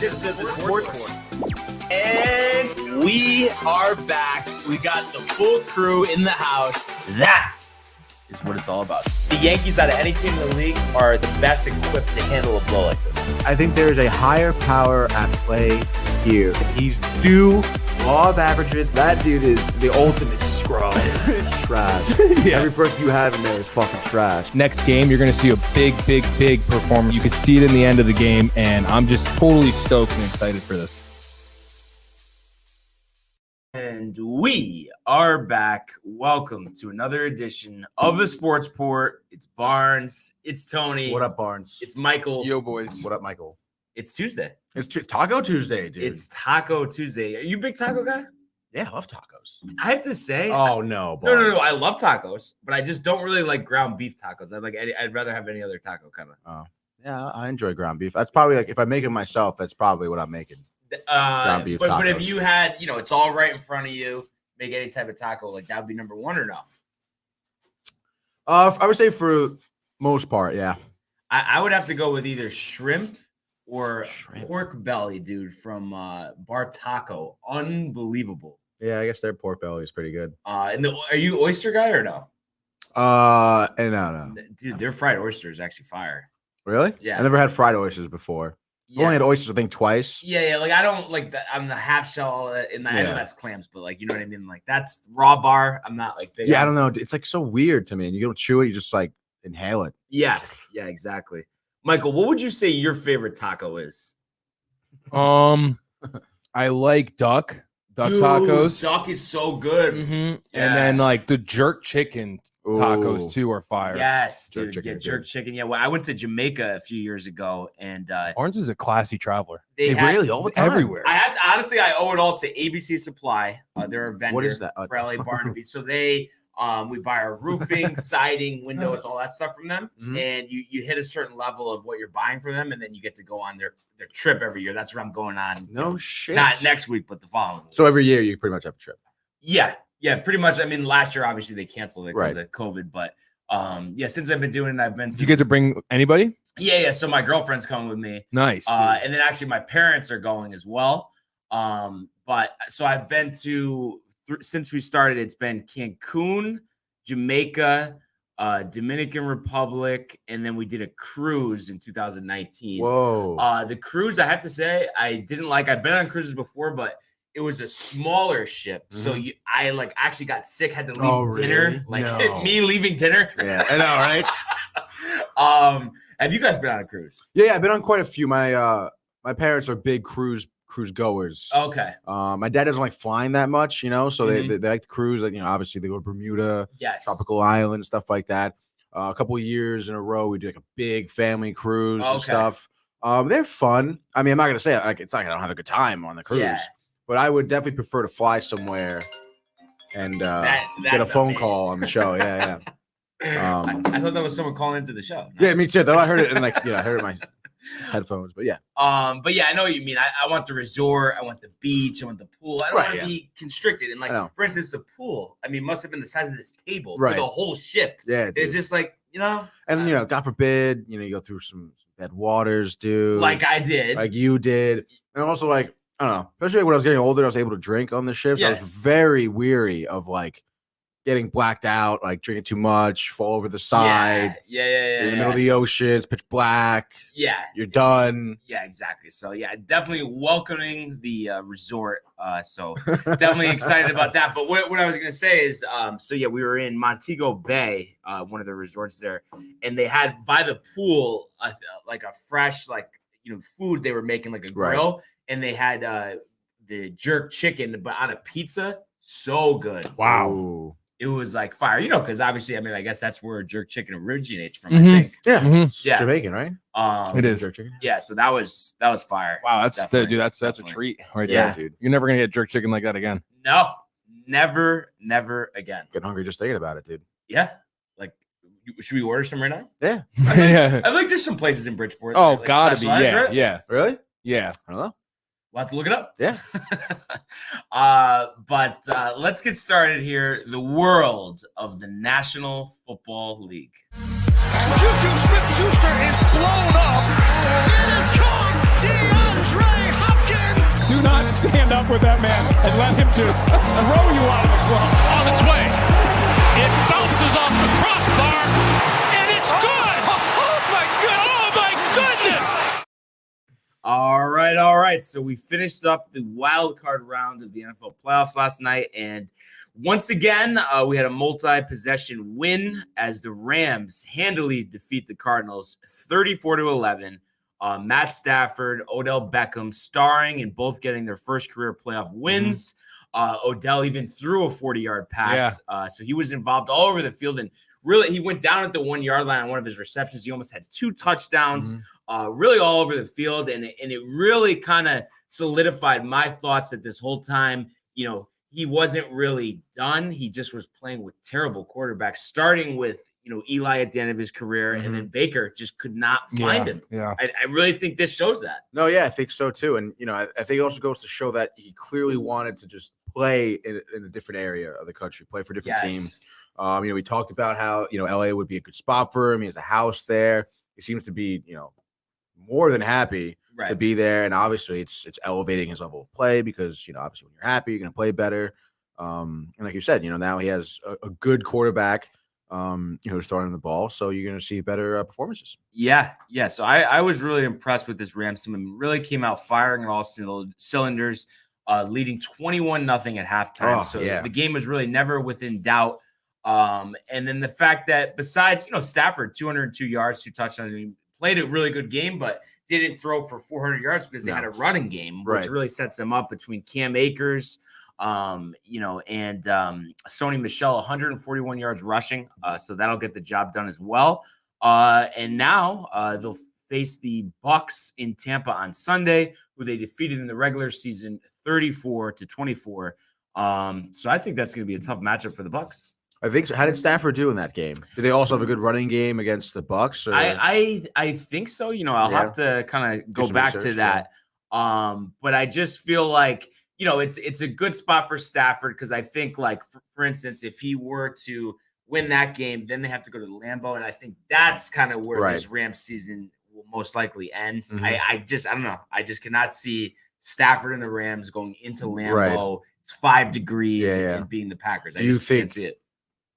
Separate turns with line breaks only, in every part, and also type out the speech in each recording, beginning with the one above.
edition of the Sports Report. And we are back. We got the full crew in the house. That is what it's all about. The Yankees, out of any team in the league, are the best equipped to handle a blow like this.
I think there's a higher power at play here. He's due law of averages. That dude is the ultimate scrub. It's trash. Yeah. Every person you have in there is fucking trash.
Next game, you're going to see a big performance. You can see it in the end of the game, and I'm just totally stoked and excited for this.
And we are back. Welcome to another edition of the Sports Port. It's Barnes. It's Tony.
What up, Barnes?
It's Michael.
Yo, boys.
What up, Michael?
It's Tuesday.
It's Taco Tuesday, dude.
It's Taco Tuesday. Are you a big taco guy?
Yeah, I love tacos.
I have to say.
Oh, no,
Barnes. No. I love tacos, but I just don't really like ground beef tacos. I'd rather have any other taco kind of.
Oh, yeah, I enjoy ground beef. That's probably like if I make it myself, that's probably what I'm making. Ground beef tacos.
But if you had, it's all right in front of you, make any type of taco, like that would be number one or no?
I would say for most part, yeah.
I would have to go with either shrimp or pork belly, dude, from Bar Taco. Unbelievable.
Yeah, I guess their pork belly is pretty good.
Are you oyster guy or no?
No.
Dude, their fried oyster is actually fire.
Really?
Yeah.
I never had fried oysters before.
Yeah.
I only had oysters, I think, twice.
Yeah. Like I don't like that. I'm the half shell, and I know
Yeah.
that's clams, but like you know what I mean. Like that's raw bar. I'm not like big.
Yeah, I don't know. It's like so weird to me, and you don't chew it; you just like inhale it.
Yeah, exactly. Michael, what would you say your favorite taco is?
I like duck
Dude,
tacos.
Duck is so good.
Mm-hmm.
Yeah.
And then like the jerk chicken tacos too are fire.
Yes, dude.
Jerk chicken.
Yeah, well, I went to Jamaica a few years ago, and
Barnes is a classy traveler.
they had,
really all the time.
Everywhere.
I have to honestly, I owe it all to ABC Supply. They're a vendor.
What is that?
For LA Barnaby. So they, we buy our roofing, siding, windows, all that stuff from them,
Mhm.
and you hit a certain level of what you're buying from them, and then you get to go on their trip every year. That's what I'm going on.
No shit.
Not next week, but the following week.
So every year you pretty much have a trip.
Yeah, pretty much. I mean, last year obviously they canceled it because
Right.
of COVID, but since I've been doing it, I've been.
Did you get to bring anybody?
Yeah. So my girlfriend's coming with me,
Nice.
and then actually my parents are going as well. But so I've been to since we started. It's been Cancun, Jamaica, Dominican Republic, and then we did a cruise in 2019.
Whoa.
The cruise, I have to say, I didn't like. I've been on cruises before, but it was a smaller ship. So I like actually got sick, had to leave dinner.
Really?
Like
No.
me leaving dinner.
Yeah, I know, right?
Have you guys been on a cruise?
Yeah, I've been on quite a few. My parents are big cruise goers.
Okay.
My dad doesn't like flying that much, so they like to cruise. Like, obviously they go to Bermuda,
Yes.
tropical island, stuff like that. A couple of years in a row, we do like a big family cruise and
Okay.
stuff. They're fun. I mean, I'm not gonna say like it's not gonna have a good time on the cruise,
Yeah.
but I would definitely prefer to fly somewhere and get a
that's
phone
amazing.
call on the show. Yeah.
I thought that was someone calling into the show.
Yeah, me too. Though I heard it and I heard it in my headphones. But yeah.
But yeah, I know what you mean. I want the resort, I want the beach, I want the pool. I don't
Right,
want to be constricted. And like,
I know.
for instance, the pool, I mean, must have been the size of this table
Right.
for the whole ship.
Yeah. Dude.
It's just like,
And God forbid, you go through some bad waters, dude.
like I did.
Like you did. And also like, I don't know, especially when I was getting older, I was able to drink on the ship. So I was very weary of like getting blacked out, like drinking too much, fall over the side.
Yeah.
You're in the middle of the ocean, it's pitch black.
Yeah.
You're done.
Yeah, exactly. So yeah, definitely welcoming the resort. So definitely excited about that. But what I was gonna say is, we were in Montego Bay, one of the resorts there, and they had by the pool like a fresh food they were making, like a grill, and they had the jerk chicken, but on a pizza. So good.
Wow. Ooh.
It was like fire, because obviously, I mean, I guess that's where jerk chicken originates from.
Mhm.
I think.
Yeah.
Mhm.
Yeah.
Jamaican, right?
It is.
Jerk chicken.
Yeah, so that was fire.
Wow, that's
Definitely,
that's a
definitely.
treat right
Yeah.
there, dude. You're never gonna get jerk chicken like that again.
No, never again.
Getting hungry just thinking about it, dude.
Yeah, like, should we order some right now?
Yeah.
Yeah.
I think there's some places in Bridgeport.
Oh,
that, like,
gotta be.
specialize,
Yeah,
right?
yeah,
Really?
yeah.
I don't know.
We'll have to look it up.
Yeah.
But let's get started here. The world of the National Football League.
Juju Smith-Schuster is blown up. It is caught. DeAndre up with that man and let him just throw you out of the club.
On its way. It bounces off the crossbar, and it's good. Oh, my goodness. Oh, my goodness.
All right. So we finished up the wild card round of the NFL playoffs last night. And once again, we had a multi-possession win as the Rams handily defeat the Cardinals 34-11. Matt Stafford, Odell Beckham starring and both getting their first career playoff wins. Odell even threw a 40-yard pass. So he was involved all over the field. And really, he went down at the 1 yard line on one of his receptions. He almost had 2 touchdowns, really all over the field. And it really kind of solidified my thoughts that this whole time, he wasn't really done. He just was playing with terrible quarterbacks, starting with, Eli at the end of his career, and then Baker just could not find him.
Yeah.
I really think this shows that.
No, yeah, I think so too. And, I think it also goes to show that he clearly wanted to just play in a different area of the country, play for a different team. We talked about how, LA would be a good spot for him. He has a house there. He seems to be, more than happy to be there. And obviously it's elevating his level of play because, obviously when you're happy, you're going to play better. And like you said, now he has a good quarterback, who's throwing the ball. So you're going to see better performances.
Yeah. So I was really impressed with this Rams team. I mean, really came out firing on all cylinders, leading 21-0 at halftime. The game was really never within doubt. And then the fact that besides, Stafford, 202 yards, 2 touchdowns, he played a really good game, but didn't throw for 400 yards because they had a running game, which really sets them up between Cam Akers, and Sony Michel, 141 yards rushing. So that'll get the job done as well. And now they'll face the Bucks in Tampa on Sunday, who they defeated in the regular season 34-24. So I think that's going to be a tough matchup for the Bucks.
I think so. How did Stafford do in that game? Did they also have a good running game against the Bucks? Or?
I think so. I'll have to kind of go back to that. But I just feel like, it's a good spot for Stafford because I think, like, for instance, if he were to win that game, then they have to go to the Lambeau, and I think that's kind of where this Rams season will most likely end. I don't know. I just cannot see Stafford and the Rams going into Lambeau. It's 5 degrees and being the Packers. I just can't see it.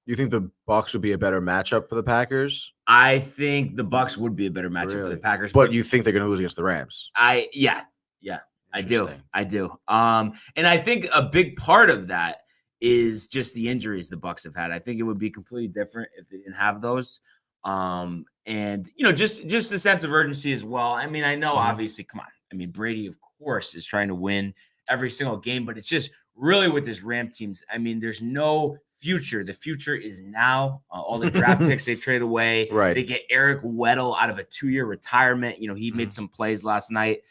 You think the Bucs would be a better matchup for the Packers?
I think the Bucs would be a better matchup for the Packers.
But you think they're going to lose against the Rams?
I do. And I think a big part of that is just the injuries the Bucs have had. I think it would be completely different if they didn't have those. And just a sense of urgency as well. I mean, I know obviously, come on. I mean, Brady, of course, is trying to win every single game, but it's just really with this Ram teams. I mean, there's no future. The future is now. All the draft picks they trade away. They get Eric Weddle out of a 2-year retirement. He made some plays last night.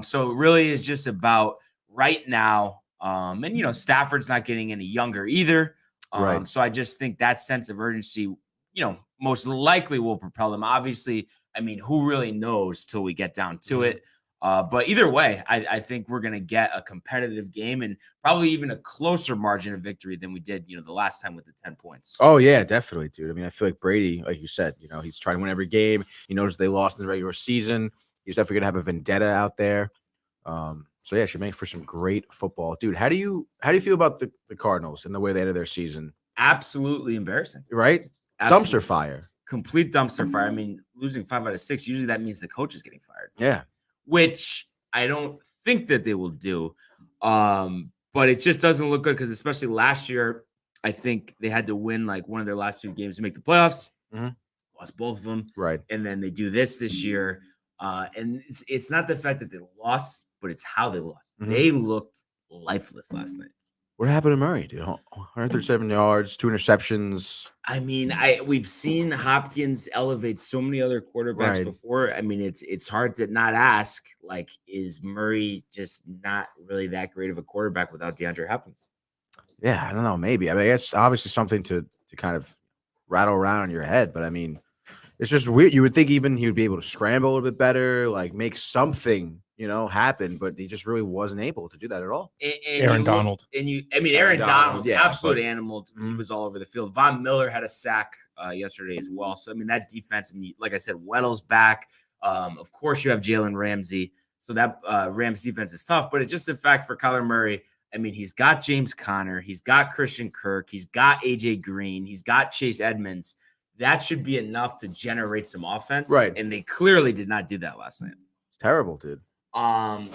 So it really is just about right now. And Stafford's not getting any younger either. So I just think that sense of urgency, most likely will propel them. Obviously, I mean, who really knows till we get down to it. But either way, I think we're going to get a competitive game and probably even a closer margin of victory than we did, the last time with the 10 points.
Oh, yeah, definitely, dude. I mean, I feel like Brady, like you said, he's trying to win every game. He knows they lost in the regular season. He's definitely going to have a vendetta out there. So, yeah, should make for some great football. Dude, how do you feel about the Cardinals and the way they ended their season?
Absolutely embarrassing.
Right?
Absolutely.
Dumpster fire.
Complete dumpster fire. I mean, losing 5 out of 6, usually that means the coach is getting fired.
Yeah.
Which I don't think that they will do. But it just doesn't look good because especially last year, I think they had to win like one of their last 2 games to make the playoffs. Lost both of them.
Right.
And then they do this year. And it's not the fact that they lost, but it's how they lost. They looked lifeless last night.
What happened to Murray, dude? 137 yards, 2 interceptions.
I mean, we've seen Hopkins elevate so many other quarterbacks before. I mean, it's hard to not ask, like, is Murray just not really that great of a quarterback without DeAndre Hopkins?
Yeah, I don't know. Maybe. I mean, it's obviously something to kind of rattle around in your head, but I mean, it's just weird. You would think even he would be able to scramble a little bit better, like make something, happen, but he just really wasn't able to do that at all.
And
Aaron Donald.
Aaron Donald,
yeah,
absolute animal. He was all over the field. Von Miller had a sack yesterday as well. So, I mean, that defense, like I said, Weddle's back. Of course, you have Jalen Ramsey. So that Rams defense is tough, but it's just a fact for Kyler Murray. I mean, he's got James Conner, he's got Christian Kirk, he's got AJ Green, he's got Chase Edmonds. That should be enough to generate some offense.
Right.
And they clearly did not do that last night.
It's terrible, dude.
Only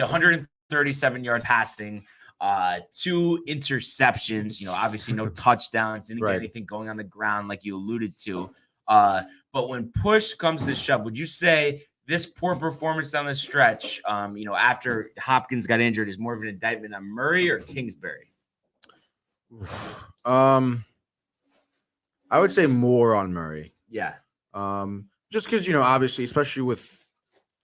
137-yard passing, 2 interceptions, obviously no touchdowns, didn't get anything going on the ground like you alluded to. But when push comes to shove, would you say this poor performance down the stretch, after Hopkins got injured, is more of an indictment on Murray or Kingsbury?
I would say more on Murray.
Yeah.
Just because, obviously, especially with,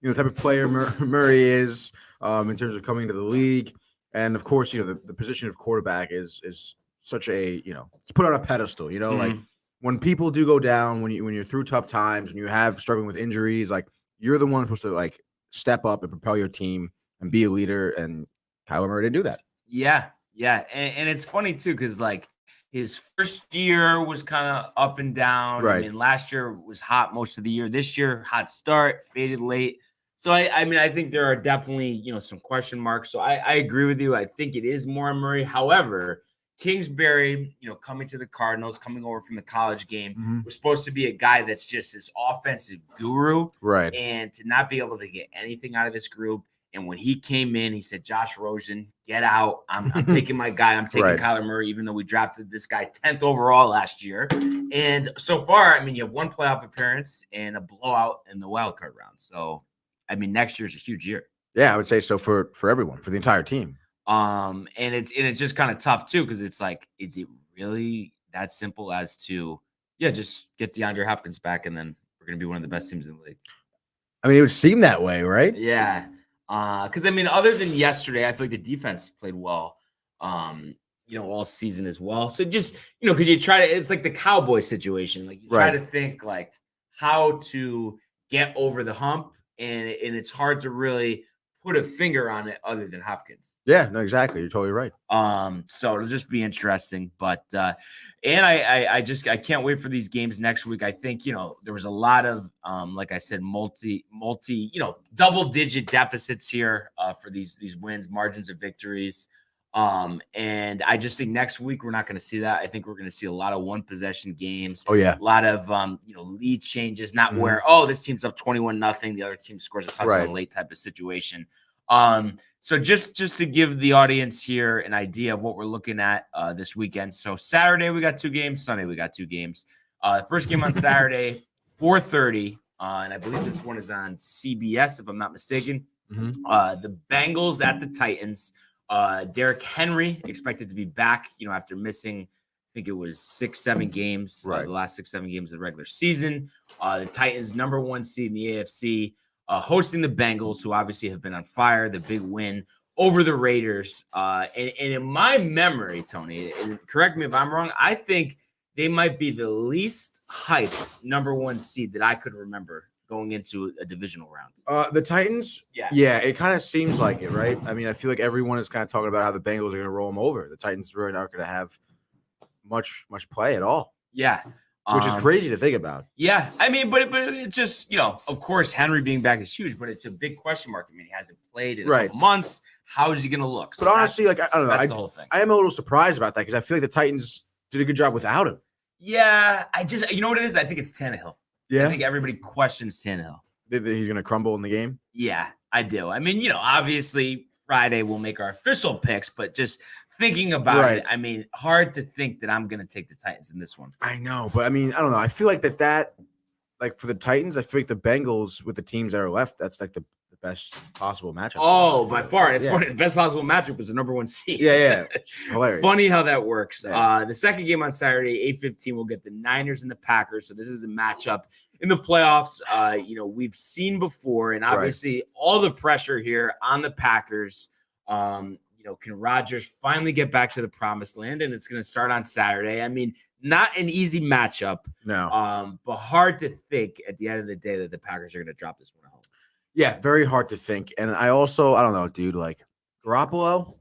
the type of player Murray is in terms of coming to the league. And, of course, the position of quarterback is such a, it's put on a pedestal, like when people do go down, when you're through tough times, when you have struggling with injuries, like you're the one supposed to like step up and propel your team and be a leader. And Kyler Murray didn't do that.
Yeah. Yeah. And it's funny, too, because like, his first year was kind of up and down.
Right.
I mean, last year was hot most of the year. This year, hot start, faded late. So, I think there are definitely, some question marks. So, I agree with you. I think it is more on Murray. However, Kingsbury, coming to the Cardinals, coming over from the college game, was supposed to be a guy that's just this offensive guru.
Right.
And to not be able to get anything out of this group. And when he came in, he said, Josh Rosen, get out. I'm taking my guy. I'm taking Kyler Murray, even though we drafted this guy 10th overall last year. And so far, you have 1 playoff appearance and a blowout in the wild card round. So, next year's a huge year.
Yeah, I would say so for everyone, for the entire team.
And it's just kind of tough, too, because it's like, is it really that simple as to, just get DeAndre Hopkins back and then we're going to be one of the best teams in the league?
It would seem that way, right?
Yeah. Because other than yesterday, I feel like the defense played well, all season as well. So just, because you try to, it's like the Cowboy situation. Like you try to think like how to get over the hump, and it's hard to really put a finger on it other than Hopkins.
Yeah, no, exactly. You're totally right.
So it'll just be interesting, but and I can't wait for these games next week. I think, there was a lot of like I said, multi, double digit deficits here for these wins, margins of victories. And I just think next week we're not going to see that. I think we're going to see a lot of 1 possession games.
Oh yeah.
A lot of lead changes, not where this team's up 21-0, the other team scores a touchdown late type of situation. So just to give the audience here an idea of what we're looking at this weekend. So Saturday we got 2 games, Sunday we got 2 games. First game on Saturday, 4:30, and I believe this one is on CBS if I'm not mistaken. The Bengals at the Titans. Derrick Henry expected to be back, after missing, I think it was 6-7 games, the last 6-7 games of the regular season. The Titans, #1 seed in the AFC, hosting the Bengals, who obviously have been on fire. The big win over the Raiders. And in my memory, Tony, and correct me if I'm wrong, I think they might be the least hyped #1 seed that I could remember going into a divisional round.
The Titans, yeah, it kind of seems like it, right? I feel like everyone is kind of talking about how the Bengals are going to roll them over. The Titans really aren't going to have much play at all.
Yeah.
Which is crazy to think about.
Yeah. but it's just, of course, Henry being back is huge, but it's a big question mark. He hasn't played in a couple months. How is he going to look? So
but honestly, I don't know.
That's the whole thing.
I am a little surprised about that because I feel like the Titans did a good job without him.
Yeah. You know what it is? I think it's Tannehill.
Yeah.
I think everybody questions Tannehill.
He's going to crumble in the game?
Yeah, I do. Obviously Friday we'll make our official picks, but just thinking about it, hard to think that I'm going to take the Titans in this one.
I know, but I don't know. I feel like that like for the Titans, I feel like the Bengals with the teams that are left, that's like the best possible matchup.
Oh, by far. It's funny. The best possible matchup was the #1 seed.
Yeah. Hilarious.
Funny how that works.
Yeah.
The second game on Saturday, 8:15, we'll get the Niners and the Packers. So this is a matchup in the playoffs. We've seen before, and obviously all the pressure here on the Packers. Can Rodgers finally get back to the promised land? And it's going to start on Saturday. Not an easy matchup.
No.
But hard to think at the end of the day that the Packers are going to drop this one at home.
Yeah, very hard to think. And I don't know, dude, like Garoppolo.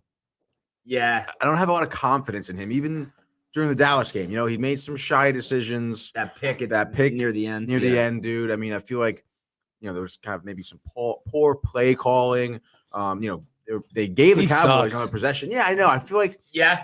Yeah.
I don't have a lot of confidence in him, even during the Dallas game. He made some shy decisions.
That pick near the end.
The end, dude. I feel like, there was kind of maybe some poor play calling. They gave the Cowboys another possession. Yeah, I know. I feel like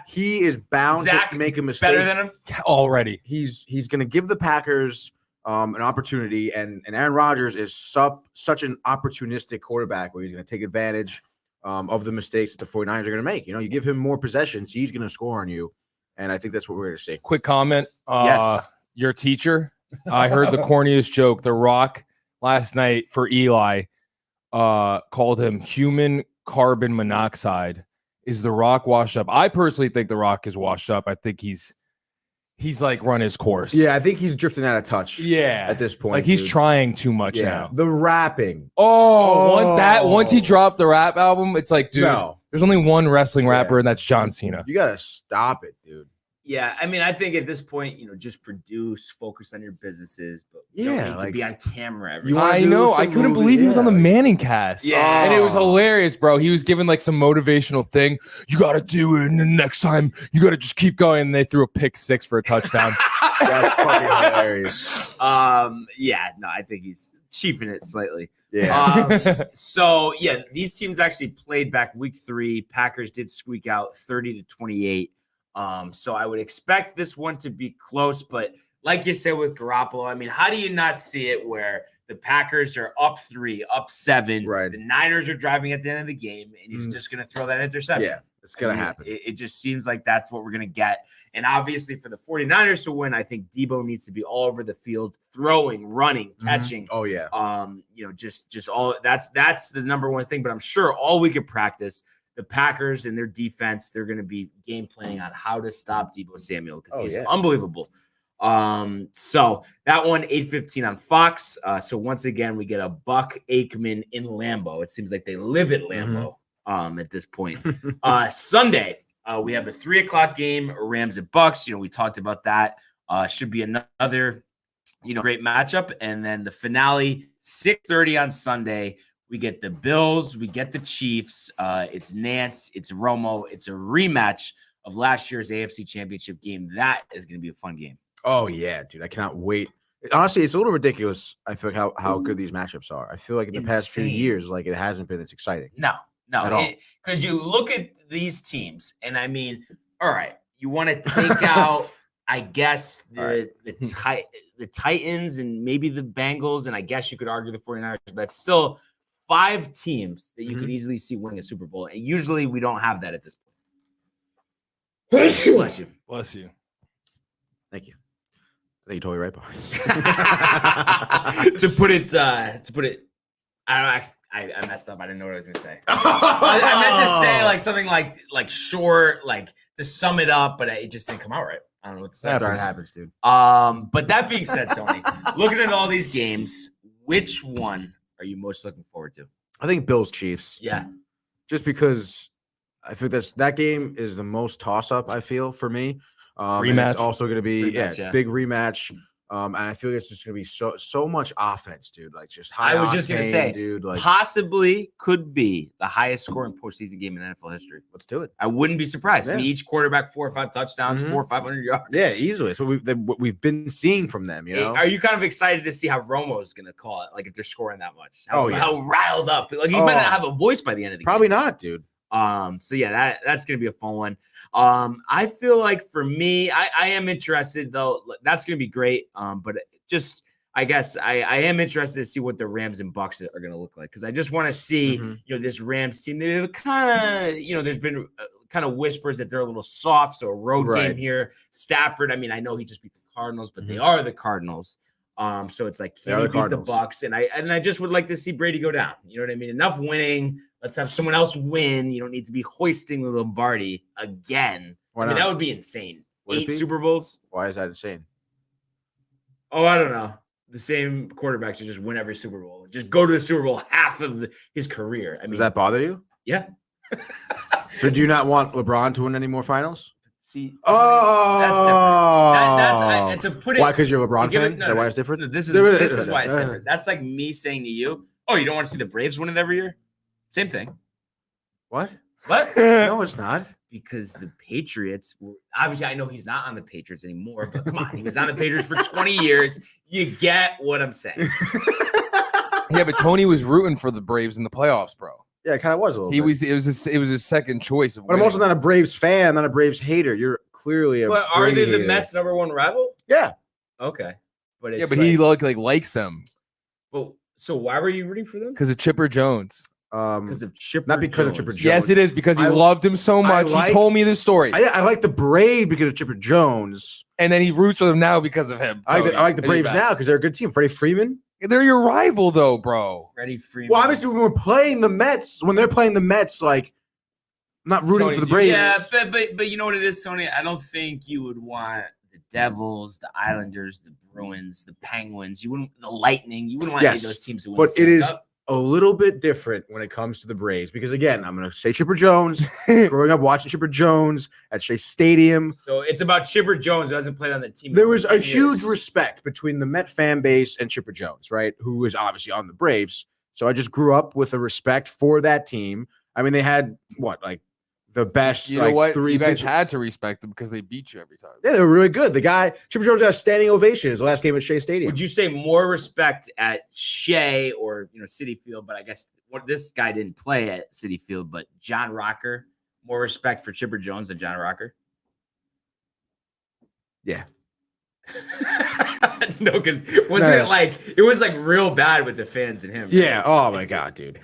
he is bound
Zach,
to make a mistake.
Better than him
already.
He's going to give the Packers an opportunity, and Aaron Rodgers is such an opportunistic quarterback where he's going to take advantage of the mistakes that the 49ers are going to make. You give him more possessions, he's going to score on you, and I think that's what we're going to see.
Quick comment.
Yes.
Your teacher, I heard the corniest joke. The Rock last night for Eli called him human carbon monoxide. Is The Rock washed up? I personally think The Rock is washed up. I think he's like run his course.
Yeah, I think he's drifting out of touch.
Yeah,
at this point,
like he's trying too much now.
The rapping.
Once he dropped the rap album, it's like, dude, there's only one wrestling rapper, and that's John Cena.
You gotta stop it, dude.
Yeah, I mean, I think at this point, just produce, focus on your businesses, but you don't need to be on camera every day.
I know. I couldn't believe he was on the Manning cast.
Yeah.
And it was hilarious, bro. He was giving like some motivational thing. You got to do it. And the next time, you got to just keep going. And they threw a pick 6 for a touchdown.
That's fucking hilarious.
I think he's chiefing it slightly.
Yeah.
These teams actually played back week 3. Packers did squeak out 30-28. So I would expect this one to be close, but like you said with Garoppolo, I mean, how do you not see it where the Packers are up 3, up 7,
right?
The Niners are driving at the end of the game, and he's just going to throw that interception.
Yeah, it's going to happen.
It just seems like that's what we're going to get. And obviously for the 49ers to win, I think Debo needs to be all over the field, throwing, running, catching.
Oh yeah.
Just all that's the number one thing, but I'm sure all we could practice. The Packers and their defense, they're going to be game planning on how to stop Debo Samuel because he's unbelievable. So that one, 8:15 on Fox. So once again, we get a Buck Aikman in Lambeau. It seems like they live at Lambeau at this point. Sunday, we have a 3:00 game, Rams at Bucks. We talked about that. Should be another, great matchup. And then the finale, 6:30 on Sunday. We get the Bills, we get the Chiefs. It's Nance, it's Romo. It's a rematch of last year's AFC Championship game. That is going to be a fun game.
Oh, yeah, dude. I cannot wait. Honestly, it's a little ridiculous, I feel like, how good these matchups are. I feel like in the past few years, like, it hasn't been as exciting.
No. Because you look at these teams, and I mean, all right, you want to take out, I guess, the Titans and maybe the Bengals, and I guess you could argue the 49ers, but still – 5 teams that you could easily see winning a Super Bowl. And usually we don't have that at this point. Bless you.
Bless you.
Thank you. I think you're totally right, boys.
To put it, I messed up. I didn't know what I was gonna say. I meant to say like something like short, like to sum it up, but it just didn't come out right. I don't know what to say.
That happens, dude.
But that being said, Tony, looking at all these games, which one are you most looking forward to?
I think Bills Chiefs.
Yeah.
Just because I think that game is the most toss-up, I feel, for me.
Rematch.
It's also going to be,
Rematch,
it's a big rematch. And I feel like it's just going to be so much offense, dude. Like just high
I was just going to say,
dude, like
possibly could be the highest scoring postseason game in NFL history.
Let's do it.
I wouldn't be surprised.
Yeah.
I mean, each quarterback 4 or 5 touchdowns, 400 or 500 yards.
Yeah, easily. So what we've been seeing from them,
Are you kind of excited to see how Romo's going to call it? Like if they're scoring that much, how riled up. Like he might not have a voice by the end of the game.
Probably not, dude.
So yeah, that's gonna be a fun one. I feel like for me, I am interested though. That's gonna be great. But just I guess I am interested to see what the Rams and Bucks are gonna look like because I just want to see this Rams team. They're kind of there's been kind of whispers that they're a little soft. So a road game here. Stafford. I mean, I know he just beat the Cardinals, but they are the Cardinals. So it's like, can he beat the Bucks? And I just would like to see Brady go down. You know what I mean? Enough winning. Let's have someone else win. You don't need to be hoisting the Lombardi again.
Why not?
That would be insane.
Would
8 Super Bowls.
Why is that insane?
Oh, I don't know. The same quarterback should just win every Super Bowl. Just go to the Super Bowl half of his career. I mean,
does that bother you?
Yeah.
So do you not want LeBron to win any more finals?
See,
that's
different. To put it,
why? Because you're a LeBron fan? Is that why it's different?
No, this is why it's different. That's like me saying to you, "Oh, you don't want to see the Braves win it every year?" Same thing.
What?
No,
it's not.
Because the Patriots obviously, I know he's not on the Patriots anymore, but come on, he was on the Patriots for 20 years. You get what I'm saying.
Yeah, but Tony was rooting for the Braves in the playoffs, bro.
Yeah, it kind of was a little
He
bit.
was. It was his second choice of
But I'm
winning.
also not a Braves fan, not a Braves hater. You're clearly a
But are
Brady
they the
hater.
Mets' #1 rival?
Yeah.
Okay, but it's
Yeah, but he likes them
Well, so why were you rooting for them?
because of Chipper Jones.
Because of Chipper.
Not because of
Jones.
Chipper Jones.
Yes, it is because he
I-
loved him so much.
like-
He told me the story,
I like the Braves because of Chipper Jones.
and then he roots for them now because of him.
I like
Tony.
the Braves now because they're a good team. Freddie Freeman.
They're your rival, though, bro.
Freddie Freeman.
Well, obviously, when we're playing the Mets, when they're playing the Mets, like, I'm not rooting
Tony,
for the
do
Braves.
Yeah, but you know what it is, Tony? I don't think you would want the Devils, the Islanders, the Bruins, the Penguins. You wouldn't the Lightning. You wouldn't want any of
Yes,
those teams to win.
but
the
it
Stanley
is
Cup.
a little bit different when it comes to the Braves because, again, I'm going to say Chipper Jones. Growing up watching Chipper Jones at Shea Stadium,
So it's about Chipper Jones who hasn't played on the team.
there
in
was a
10
huge
years.
respect between the Met fan base and Chipper Jones, right? Who was obviously on the Braves. So I just grew up with a respect for that team. I mean, they had the best.
You know what?
Three
You guys
pitchers.
had to respect them because they beat you every time.
Yeah, they were really good. The guy, Chipper Jones, got a standing ovation his last game at Shea Stadium.
Would you say more respect at Shea or City Field? But I guess this guy didn't play at City Field. But John Rocker, more respect for Chipper Jones than John Rocker?
Yeah.
No, because wasn't it was like real bad with the fans and him? right?
Yeah. Oh my God, dude.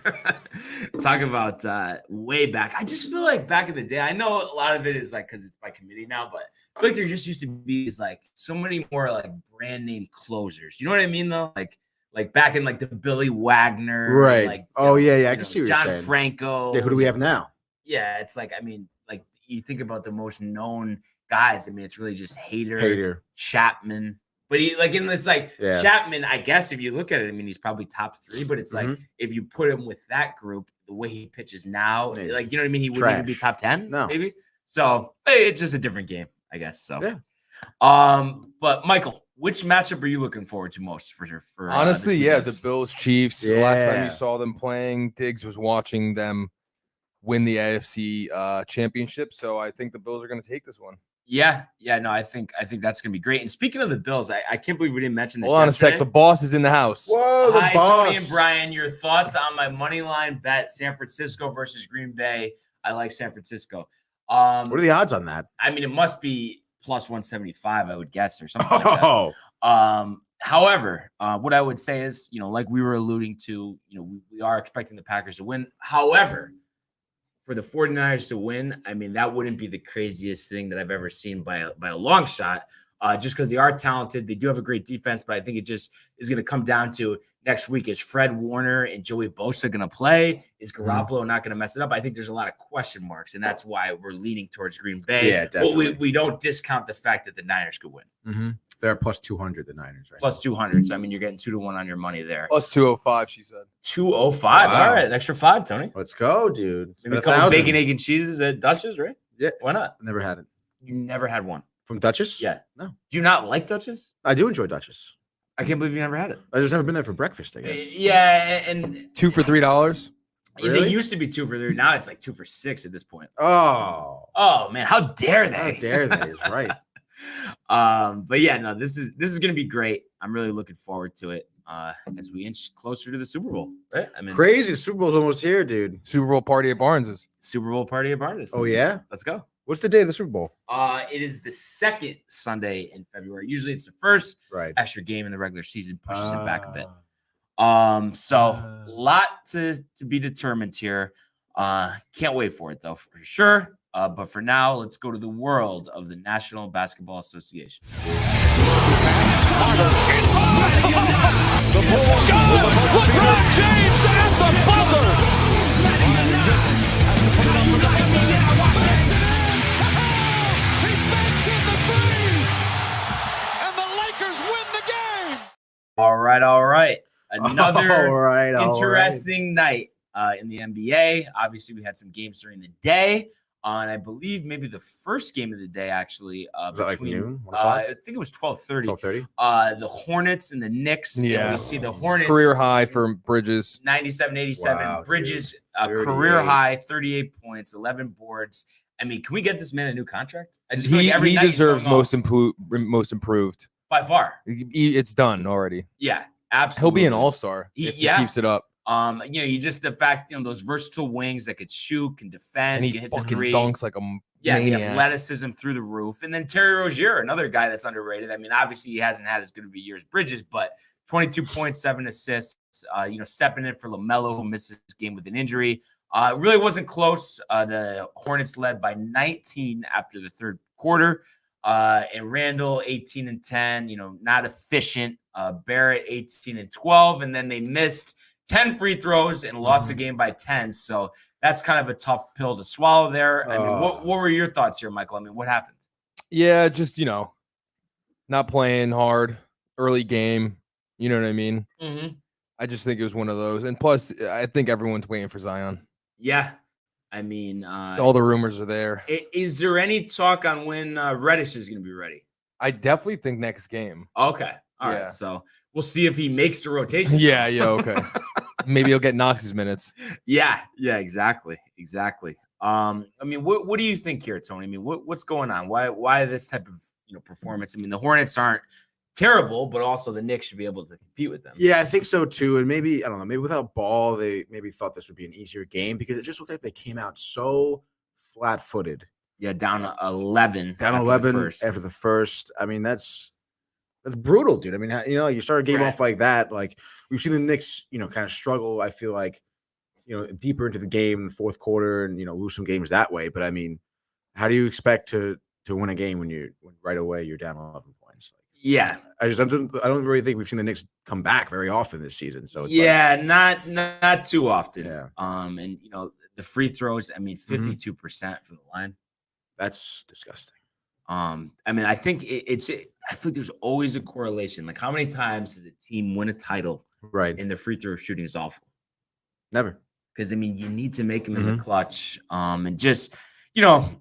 Talk about way back. I just feel like back in the day, I know a lot of it is like because it's by committee now, but I feel like there just used to be like so many more like brand name closers. You know what I mean though? Like back in like the Billy Wagner,
Right.
Like
Oh, yeah, I
you
can
know,
see what you're
John
saying.
Franco.
Yeah, who do we have now?
Yeah, it's like like you think about the most known guys. I mean, it's really just
Hater.
Chapman. But it's like
Yeah.
Chapman, I guess if you look at it, I mean, he's probably top 3, but it's like
Mhm.
if you put him with that group, the way he pitches now,
He's
like, you know what I mean? He wouldn't even be
trash.
top 10,
No.
maybe. So it's just a different game, I guess. So,
Yeah.
But Michael, which matchup are you looking forward to most for
Honestly,
this
yeah,
weekend?
the Bills Chiefs. The last time
Yeah.
you saw them playing, Diggs was watching them win the AFC championship. So I think the Bills are going to take this one.
Yeah, no, I think that's gonna be great. And speaking of the Bills, I can't believe we didn't mention this.
Hold on a sec.
yesterday.
The boss is in the house.
Whoa, the
Hi,
boss.
Tony and Brian. Your thoughts on my money line bet: San Francisco versus Green Bay? I like San Francisco.
What are the odds on that?
I mean, it must be plus 175, I would guess, or something like that.
Oh,
However, what I would say is, like we were alluding to, we are expecting the Packers to win. However, for the 49ers to win, I mean, that wouldn't be the craziest thing that I've ever seen by a long shot. Just because they are talented. They do have a great defense, but I think it just is going to come down to next week. Is Fred Warner and Joey Bosa going to play? Is Garoppolo not going to mess it up? I think there's a lot of question marks, and that's why we're leaning towards Green Bay.
Yeah, definitely.
But we don't discount the fact that the Niners could win.
they're plus 200, the Niners, right?
Plus 200. So, I mean, you're getting 2-1 on your money there.
Plus 205, she said.
205.
Wow.
All right. An extra 5, Tony.
Let's go, dude. It's
Maybe
been
a couple
1,000.
bacon, egg, and cheeses at Dutch's, right?
Yeah.
Why not?
Never had it.
You never had one.
From Duchess?
Yeah.
No.
Do you not like Dutch's?
I do enjoy Duchess.
I can't believe you never had it.
I just never been there for breakfast, I guess.
Yeah. And
2 for $3.
they
Really?
used to be 2 for 3. Now it's like 2 for 6 at this point.
Oh.
Oh, man. How dare they?
How dare they is right.
But yeah, no, this is going to be great. I'm really looking forward to it as we inch closer to the Super Bowl. Right? I mean,
Crazy. The Super Bowl's almost here, dude.
Super Bowl party at Barnes's.
Super Bowl party at Barnes.
Oh, yeah?
Let's go.
What's the day of the Super Bowl?
It is the second Sunday in February. Usually it's the first
Right.
extra game in the regular season, pushes it back a bit. So
Ah.
lot to be determined here. Can't wait for it though, for sure. But for now, let's go to the world of the National Basketball Association.
The Bulls go! LeBron James at the buzzer! He banks in the three! And the Lakers win the game!
All right. Another
All right.
interesting night in the NBA. Obviously, we had some games during the day. And I believe maybe the first game of the day, actually,
Is that like
between,
noon? 1 o'clock?
I think it was 12:30.
12:30?
The Hornets and the Knicks.
Yeah.
And we see the Hornets
Career high for Bridges.
97-87.
Wow,
Bridges,
dude.
career
38.
high, 38 points, 11 boards. I mean, can we get this man a new contract? I just feel
He
like every night he's
deserves
going off.
most improved.
By far.
It's done already.
Yeah, Absolutely.
He'll be an all-star if he keeps it up.
You just the fact, those versatile wings that could shoot, can defend,
And he
can hit
fucking
the three.
dunks like a
the
maniac.
athleticism through the roof. And then Terry Rozier, another guy that's underrated. I mean, obviously he hasn't had as good of a year as Bridges, but 22 points, 7 assists, stepping in for LaMelo, who missed this game with an injury. It really wasn't close. The Hornets led by 19 after the third quarter. And Randall, 18 and 10, not efficient. Barrett, 18 and 12. And then they missed 10 free throws and lost the game by 10. So that's kind of a tough pill to swallow there. I mean, what were your thoughts here, Michael? I mean, what happened?
Yeah, just, not playing hard, early game. You know what I mean?
Mm-hmm.
I just think it was one of those. And plus, I think everyone's waiting for Zion.
Yeah. I mean,
all the rumors are there.
Is there any talk on when Reddish is going to be ready?
I definitely think next game.
Okay. All right. So we'll see if he makes the rotation.
Yeah. Okay. Maybe he'll get Knox's minutes.
Yeah. Exactly. I mean, what do you think here, Tony? I mean, what's going on? Why this type of performance? I mean, the Hornets aren't terrible, but also the Knicks should be able to compete with them.
Yeah, I think so too. And maybe, I don't know, maybe without Ball, they maybe thought this would be an easier game because it just looked like they came out so flat-footed.
Yeah, down 11.
Down 11 after the first. I mean, that's brutal, dude. I mean, you start a game off like that. Like, we've seen the Knicks, kind of struggle, I feel like, deeper into the game in the fourth quarter and, lose some games that way. But, I mean, how do you expect to win a game when right away you're down 11 points?
Yeah,
I don't really think we've seen the Knicks come back very often this season. So
it's not too often.
Yeah.
And the free throws. I mean, 52% from the line.
That's disgusting.
I mean, I think I feel like there's always a correlation. Like, how many times does a team win a title?
Right.
And the free throw shooting is awful.
Never.
Because I mean, you need to make them in the clutch. And just.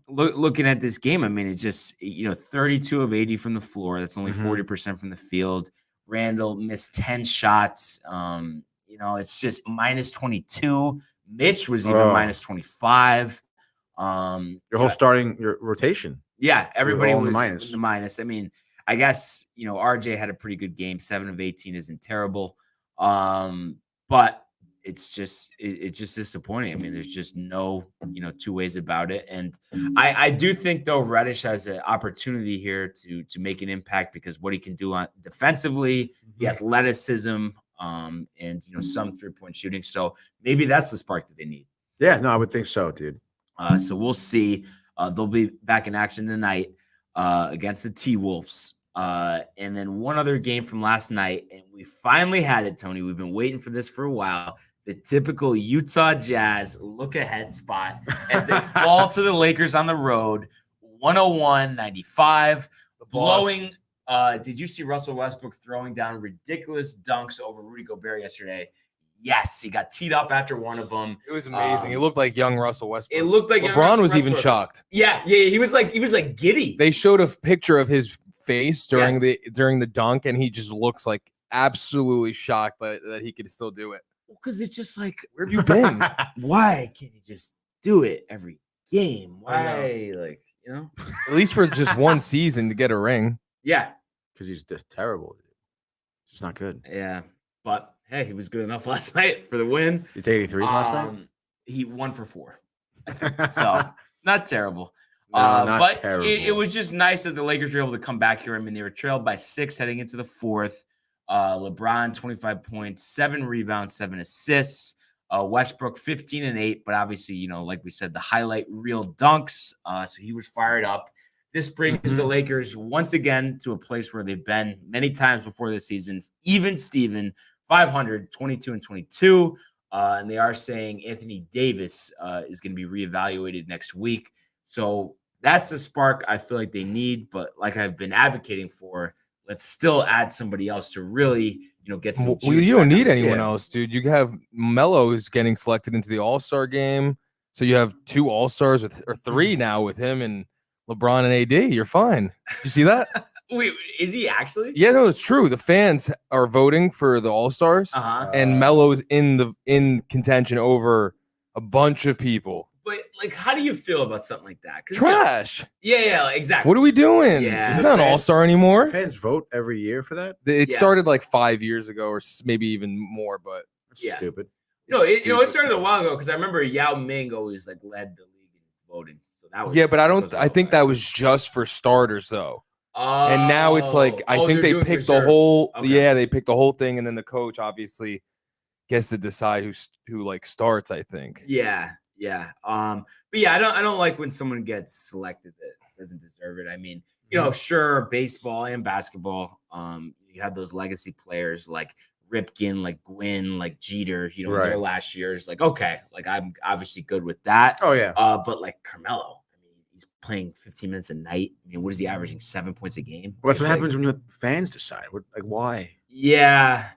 Looking at this game, I mean, it's just, 32 of 80 from the floor. That's only 40% from the field. Randall missed 10 shots. It's just minus 22. Mitch was even minus 25.
Your rotation.
Yeah, everybody was
in
the minus. I mean, I guess, RJ had a pretty good game. 7 of 18 isn't terrible. But it's just disappointing. I mean, there's just no, two ways about it. And I do think, though, Reddish has an opportunity here to make an impact because what he can do on defensively, the athleticism, and some 3-point shooting. So maybe that's the spark that they need.
Yeah, no, I would think so, dude.
So we'll see. They'll be back in action tonight against the T-Wolves. And then one other game from last night, and we finally had it, Tony. We've been waiting for this for a while. The typical Utah Jazz look-ahead spot as they fall to the Lakers on the road, 101-95. Blowing. Did you see Russell Westbrook throwing down ridiculous dunks over Rudy Gobert yesterday? Yes, he got teed up after one of them.
It was amazing. It looked like young Russell Westbrook.
It looked like
LeBron was even shocked.
Yeah, he was like giddy.
They showed a picture of his face during the dunk, and he just looks like absolutely shocked that he could still do it.
Well, because it's just like,
where have you been?
Why can't you just do it every game? Why,
at least for just one season to get a ring?
Yeah,
because he's just terrible. It's just not good.
Yeah, but hey, he was good enough last night for the win.
He take 83 last night.
He 1 for 4, I think. So not terrible.
No, not
but
terrible.
It was just nice that the Lakers were able to come back here. I mean, they were trailed by 6 heading into the fourth. LeBron, 25 points, 7 rebounds, 7 assists. Westbrook, 15 and 8. But obviously, like we said, the highlight reel dunks. So he was fired up. This brings the Lakers once again to a place where they've been many times before this season. Even Steven, 500, 22 and 22. And they are saying Anthony Davis is going to be reevaluated next week. So that's the spark I feel like they need. But like I've been advocating for, let's still add somebody else to really, get some.
Well, you don't need anyone else, dude. You have Melo is getting selected into the All-Star game. So you have 2 All-Stars or 3 now with him and LeBron and AD. You're fine. You see that?
Wait, is he actually?
Yeah, no, it's true. The fans are voting for the All-Stars, and Melo's in contention over a bunch of people.
But like, how do you feel about something like that?
Trash.
Yeah, exactly.
What are we doing?
Yeah.
He's not an all-star anymore.
Fans vote every year for that.
It
Yeah.
started like 5 years ago, or maybe even more. But
That's
Yeah.
stupid.
It started a while ago because I remember Yao Ming always like led the league in voting. So that was
but I think that was just for starters though. And now it's like I think they picked the whole.
Okay.
Yeah, they picked the whole thing, and then the coach obviously gets to decide who like starts. I think.
Yeah. But yeah, I don't like when someone gets selected that doesn't deserve it. I mean, sure, baseball and basketball. You have those legacy players like Ripken, like Gwynn, like Jeter. Their last years, like okay, like I'm obviously good with that.
Oh yeah.
But like Carmelo, I mean, he's playing 15 minutes a night. I mean, what is he averaging? 7 points a game.
Well, that's what happens when you let fans decide. Why?
Yeah.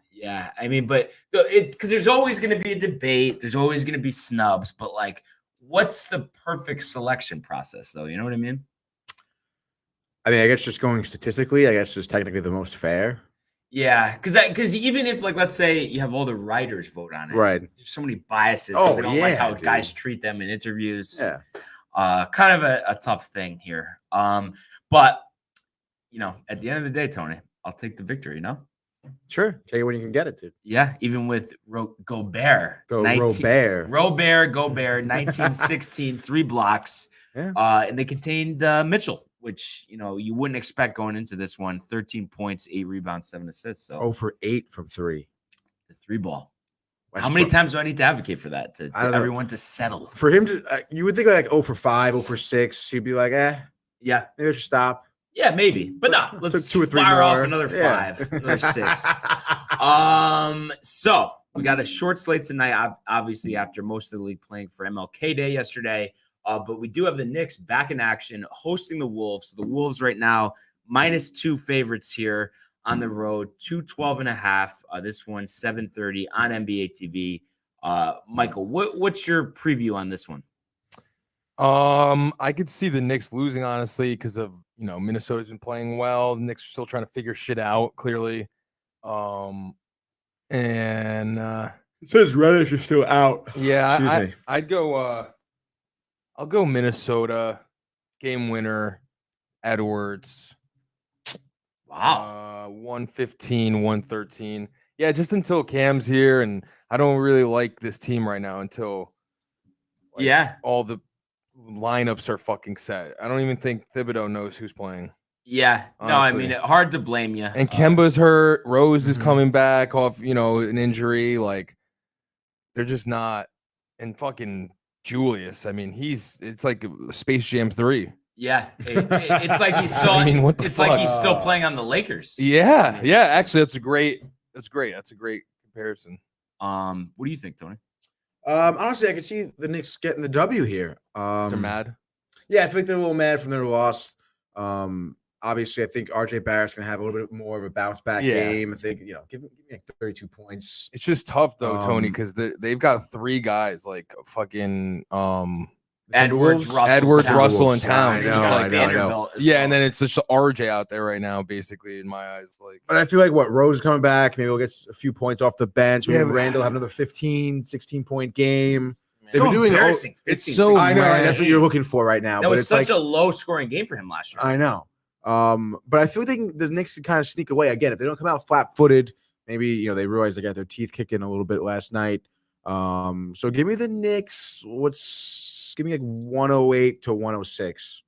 I mean, but because there's always going to be a debate. There's always going to be snubs. But like, what's the perfect selection process, though? You know what I mean?
I mean, I guess just going statistically, I guess is technically the most fair.
Yeah, because even if like let's say you have all the writers vote on it,
Right?
There's so many biases.
Oh,
they don't
yeah,
like how
dude.
guys treat them in interviews.
Yeah.
Kind of a tough thing here. But at the end of the day, Tony, I'll take the victory.
Sure. Tell you when you can get it, dude.
Yeah, even with Gobert.
Robert.
1916, 3 blocks.
Yeah.
And they contained Mitchell, which, you wouldn't expect going into this one. 13 points, 8 rebounds, 7 assists. So
0 for 8 from 3.
The 3 ball. How many times do I need to advocate for that to everyone to settle?
For him to, you would think like 0 for 5, 0 for 6. He'd be like,
yeah,
maybe I should stop.
Yeah, maybe, but no. Let's
2 or 3
fire
more.
off another 5, another 6. So we got a short slate tonight. Obviously, after most of the league playing for MLK Day yesterday, but we do have the Knicks back in action, hosting the Wolves. So the Wolves right now -2 favorites here on the road, 212.5. This one 7:30 on NBA TV. Michael, what's your preview on this one?
I could see the Knicks losing, honestly, because of Minnesota's been playing well. The Knicks are still trying to figure shit out, clearly. And
it says Reddish is still out.
Yeah, I'd go. I'll go Minnesota, game winner, Edwards.
Wow.
115, 113. Yeah, just until Cam's here, and I don't really like this team right now until all the lineups are fucking set. I don't even think Thibodeau knows who's playing.
Yeah.
Honestly.
No, I mean, hard to blame you.
And Kemba's hurt. Rose is coming back off, an injury. Like, they're just not. And fucking Julius, I mean, it's like Space Jam 3.
Yeah. It's like he's still,
what the fuck?
like he's still playing on the Lakers.
Yeah. Yeah. Actually, that's great. That's a great comparison.
What do you think, Tony?
Honestly, I could see the Knicks getting the W here.
They're mad.
Yeah, I feel like they're a little mad from their loss. Obviously, I think RJ Barrett's gonna have a little bit more of a bounce back game. I think give me like 32 points.
It's just tough though, Tony, because they've got 3 guys like fucking
Edwards,
Russell, and Towns.
I know,
It's like
I know.
Vanderbilt.
Yeah, and then it's just RJ out there right now, basically, in my eyes. Like,
But I feel like Rose is coming back. Maybe we'll get a few points off the bench. Maybe
Yeah, but-
Randall have another 15, 16-point game.
So
They've been doing
embarrassing.
It's
15,
so
I know,
man.
and that's what you're looking for right now.
That
but
was
it's
such
like,
a low scoring game for him last year.
I know. But I feel like the Knicks can kind of sneak away again if they don't come out flat-footed. Maybe they realize they got their teeth kicking a little bit last night. So give me the Knicks. Give me like 108 to 106.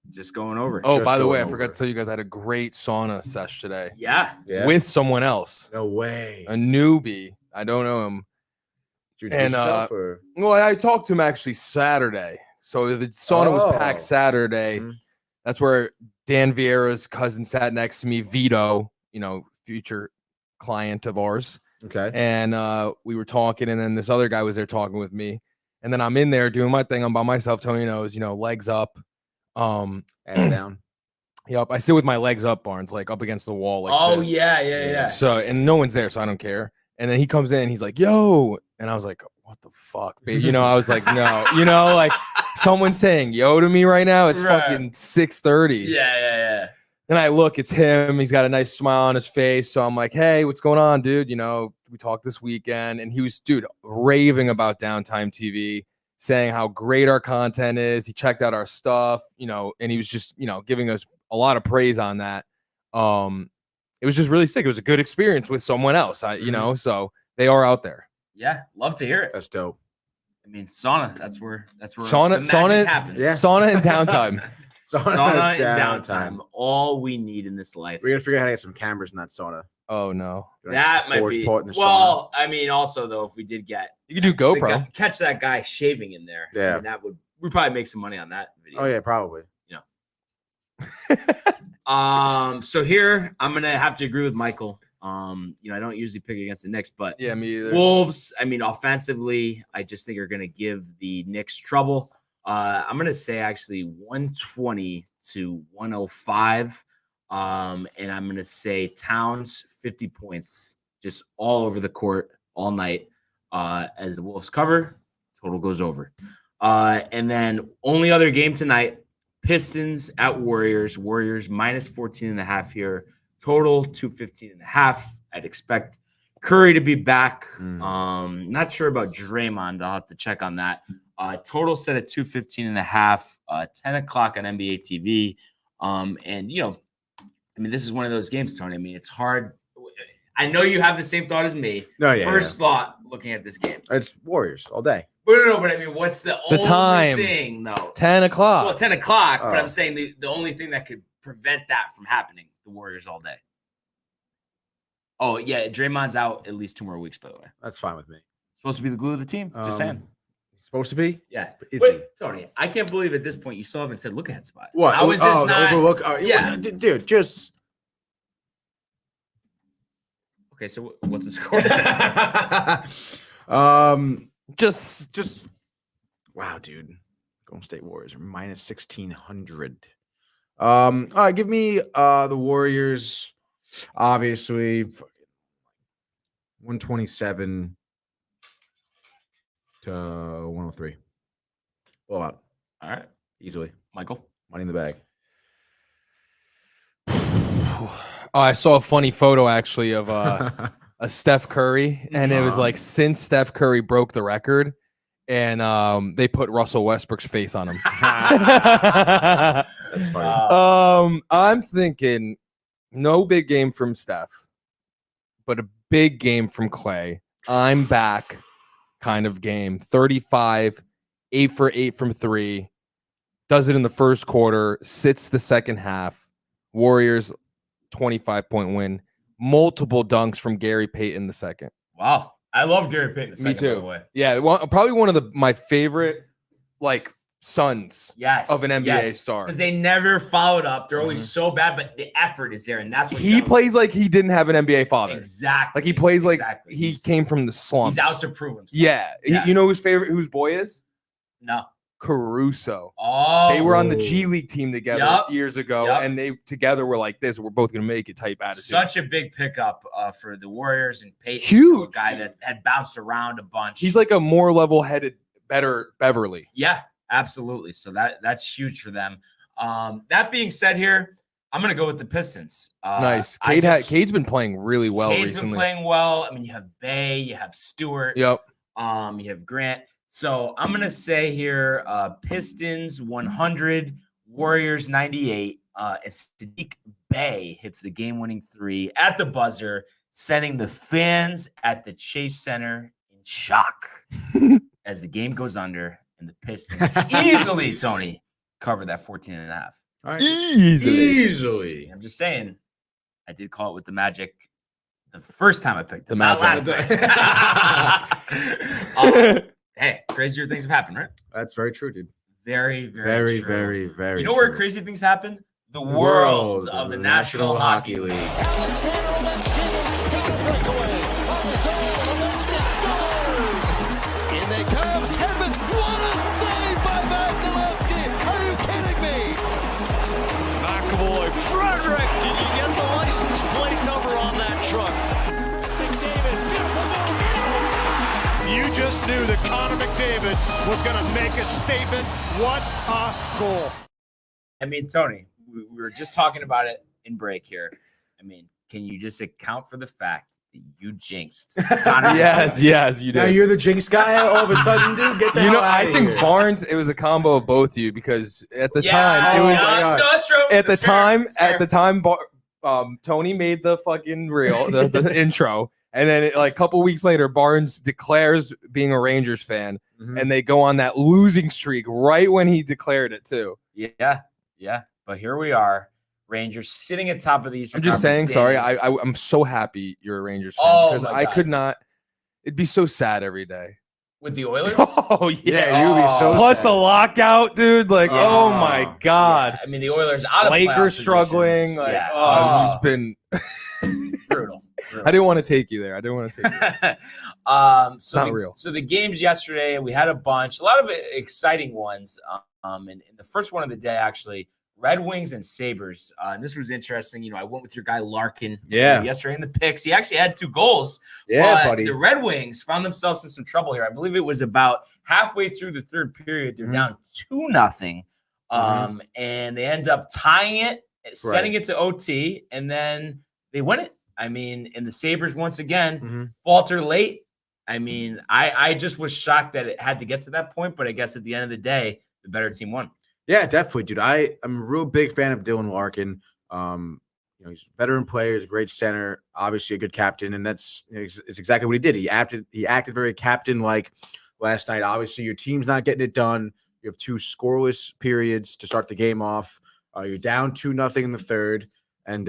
Just going over.
Oh,
Just
by the way, I
going
forgot
over.
to tell you guys I had a great sauna sesh today
Yeah.
with someone else,
No way.
a newbie. I don't know him.
Did you introduce
and,
yourself, or?
Well, I talked to him actually Saturday. So the sauna was packed
Oh.
Saturday.
Mhm.
That's where Dan Vieira's cousin sat next to me, Vito, future client of ours.
Okay.
And we were talking, and then this other guy was there talking with me. And then I'm in there doing my thing. I'm by myself. Tony knows, legs up.
And down.
Yep. I sit with my legs up, Barnes, like up against the wall. Like
Oh,
this.
yeah.
So, and no one's there, so I don't care. And then he comes in, he's like, yo. And I was like, what the fuck, babe? I was like, no, like someone's saying yo to me right now. It's
Right.
fucking 6:30.
Yeah.
And I look, it's him. He's got a nice smile on his face. So I'm like, hey, what's going on, dude? We talked this weekend. And he was, raving about Downtime TV, saying how great our content is. He checked out our stuff, and he was just, giving us a lot of praise on that. It was just really sick. It was a good experience with someone else, so they are out there.
Yeah, love to hear it.
That's dope.
I mean, sauna. That's where
sauna
the magic happens.
Yeah.
Sauna and downtime.
Sauna and downtime. All we need in this life.
We're gonna figure out how to get some cameras in that sauna.
Oh no,
That might be. Well, I mean, also though, if we did get,
you could do GoPro.
Catch that guy shaving in there.
Yeah,
I mean, we'd probably make some money on that video.
Oh yeah, probably.
So here I'm gonna have to agree with Michael. I don't usually pick against the Knicks, but
yeah, me either.
Wolves, I mean, offensively, I just think are gonna give the Knicks trouble. I'm gonna say actually 120 to 105. And I'm gonna say Towns 50 points just all over the court all night. As the Wolves cover, total goes over. And then only other game tonight. Pistons at Warriors. Warriors minus 14.5 here. Total 215.5. I'd expect Curry to be back. Not sure about Draymond. I'll have to check on that. Total set at 215.5. 10 o'clock on NBA TV. I mean, this is one of those games, Tony. I mean, it's hard. I know you have the same thought as me.
No, yeah.
First thought looking at this game.
It's Warriors all day.
But I mean, what's the only
time
thing, though?
10 o'clock.
Well, 10 o'clock, but I'm saying the only thing that could prevent that from happening, the Warriors all day. Oh, yeah, Draymond's out at least 2 more weeks, by the way.
That's fine with me.
Supposed to be the glue of the team. Just saying.
Supposed to be?
Yeah.
Wait,
Tony, I can't believe at this point you still haven't said look ahead spot.
What?
I was just not.
Overlook?
Yeah.
Dude, just.
Okay, so what's the score?
Just. Wow, dude. Golden State Warriors are minus 1,600. All right, give me the Warriors. Obviously, 127 to 103. Blowout.
All right.
Easily.
Michael?
Money in the bag.
I saw a funny photo actually of a Steph Curry, and it was like since Steph Curry broke the record, and they put Russell Westbrook's face on him.
That's funny.
I'm thinking no big game from Steph, but a big game from Clay. I'm back kind of game. 35, 8 for 8 from 3. Does it in the first quarter, sits the second half. Warriors 25-point win. Multiple dunks from Gary Payton the second.
Wow. I love Gary Payton the second,
Me too.
by the way.
Yeah, probably one of my favorite sons of an NBA star.
Because they never followed up. They're always so bad, but the effort is there, and that's what
he plays like he didn't have an NBA father.
Exactly.
Like he plays like he came from the slums.
He's out to prove himself.
Yeah. You know whose boy is?
No.
Caruso.
Oh.
They were on the G League team together years ago, and they together were like this. We're both going to make it type attitude.
Such a big pickup for the Warriors, and Payton,
huge
a guy that had bounced around a bunch.
He's like a more level-headed, better Beverly.
Yeah, absolutely. So that's huge for them. That being said here, I'm going to go with the Pistons.
Nice. Cade's been playing really well recently.
Cade's been playing well. I mean, you have Bay, you have Stewart.
Yep.
You have Grant. So I'm going to say here, Pistons 100, Warriors 98. And Sadiq Bey hits the game-winning 3 at the buzzer, sending the fans at the Chase Center in shock as the game goes under and the Pistons easily, Tony, cover that 14.5.
Right.
Easily.
I'm just saying, I did call it with the Magic the first time I picked it.
The
not
Magic.
Last night. Hey, crazier things have happened, right?
That's very true, dude.
Very, very,
very,
true.
very, very.
You know where crazy things happen? The world of the National Hockey League.
In they come. Evans, what a save by Vasilevsky. Are you kidding me? McAvoy, Frederick, did you get the license plate number on that truck? McDavid, beautiful move. You just knew that Connor McDavid was going to make a statement. What a goal.
I mean, Tony, we were just talking about it in break here. I mean, can you just account for the fact You jinxed.
Yes, you
Now
did.
you're the jinx guy all of a sudden, dude. Get the hell out
I
of
think
here.
Barnes. It was a combo of both of you because at the time it
oh
was
my God.
No, that's true.
at the
That's fair.
time
That's fair.
at the time. Tony made the fucking reel, the intro, and then a couple weeks later, Barnes declares being a Rangers fan, and they go on that losing streak right when he declared it too.
Yeah. But here we are, Rangers sitting at top of the Eastern.
I'm just saying,
Conference
sorry.
standings.
I'm so happy you're a Rangers fan
Oh,
because
my
I
God.
could not. It'd be so sad every day.
With the Oilers.
Oh
Yeah, you would be so
Plus
sad.
the lockout, dude. Like, oh my God.
Yeah, I mean, the Oilers out of playoff
Lakers
position.
struggling. Like,
Yeah.
I've just been.
brutal.
I didn't want to take you there.
So
not real.
So the games yesterday, we had a bunch, a lot of exciting ones. And the first one of the day, actually, Red Wings and Sabres. And this was interesting. I went with your guy Larkin yesterday in the picks. He actually had 2 goals.
Yeah,
but
buddy.
The Red Wings found themselves in some trouble here. I believe it was about halfway through the third period. They're down 2-0. And they end up tying it, sending it to OT, and then they win it. I mean, and the Sabres once again falter late. I mean, I just was shocked that it had to get to that point, but I guess at the end of the day, the better team won.
Yeah, definitely, dude. I'm a real big fan of Dylan Larkin. He's a veteran player, he's a great center, obviously a good captain, and it's exactly what he did. He acted very captain-like last night. Obviously, your team's not getting it done. You have 2 scoreless periods to start the game off. You're down 2-0 in the third, and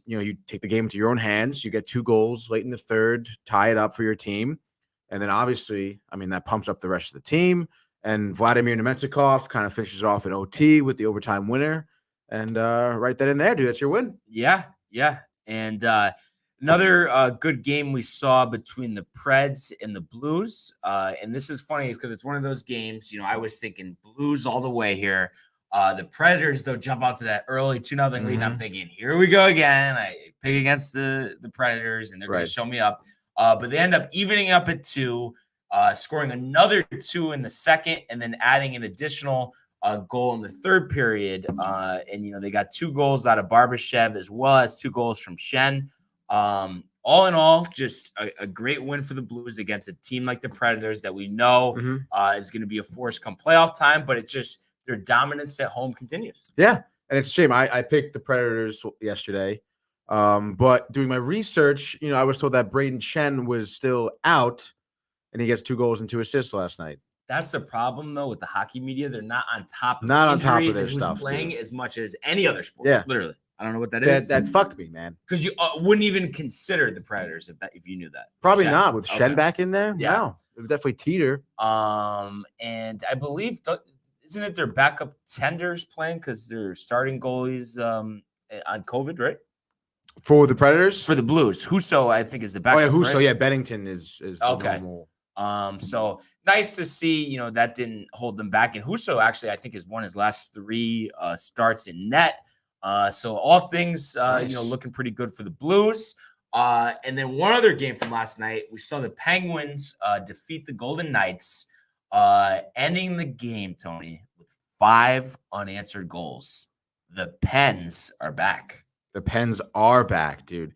you take the game into your own hands. You get 2 goals late in the third, tie it up for your team, and then obviously, I mean, that pumps up the rest of the team. And Vladimir Nemechikov kind of finishes off in OT with the overtime winner. And right then and there, dude, that's your win.
Yeah. And another good game we saw between the Preds and the Blues. And this is funny because it's one of those games, I was thinking Blues all the way here. The Predators, though, jump out to that early 2-0 lead. And I'm thinking, here we go again. I pick against the Predators, and they're going to show me up. But they end up evening up at 2. Scoring another 2 in the second, and then adding an additional goal in the third period. And they got 2 goals out of Barbashev as well as 2 goals from Shen. All in all, just a great win for the Blues against a team like the Predators that we know is going to be a force come playoff time, but it's just their dominance at home continues.
Yeah, and it's a shame. I picked the Predators yesterday, but doing my research, I was told that Braden Shen was still out. And he gets 2 goals and 2 assists last night.
That's the problem, though, with the hockey media. They're not on top of
their
who's
stuff,
playing
dude.
as much as any other sport.
Yeah,
literally. I don't know what that is.
That fucked me, man.
Because you wouldn't even consider the Predators if you knew that.
Probably
Shen.
not with Shen back in there.
Yeah.
No, it would definitely teeter.
And I believe isn't it their backup tenders playing because their starting goalies on COVID, right?
For the Predators,
For the Blues, Husso I think is the backup.
Oh yeah, Husso.
Right?
Yeah, Bennington is
okay.
Normal.
So nice to see, that didn't hold them back. And Husso actually, I think, has won his last 3 starts in net. So all things,
nice.
Looking pretty good for the Blues. And then one other game from last night, we saw the Penguins defeat the Golden Knights, ending the game, Tony, with 5 unanswered goals. The Pens are back.
The Pens are back, dude,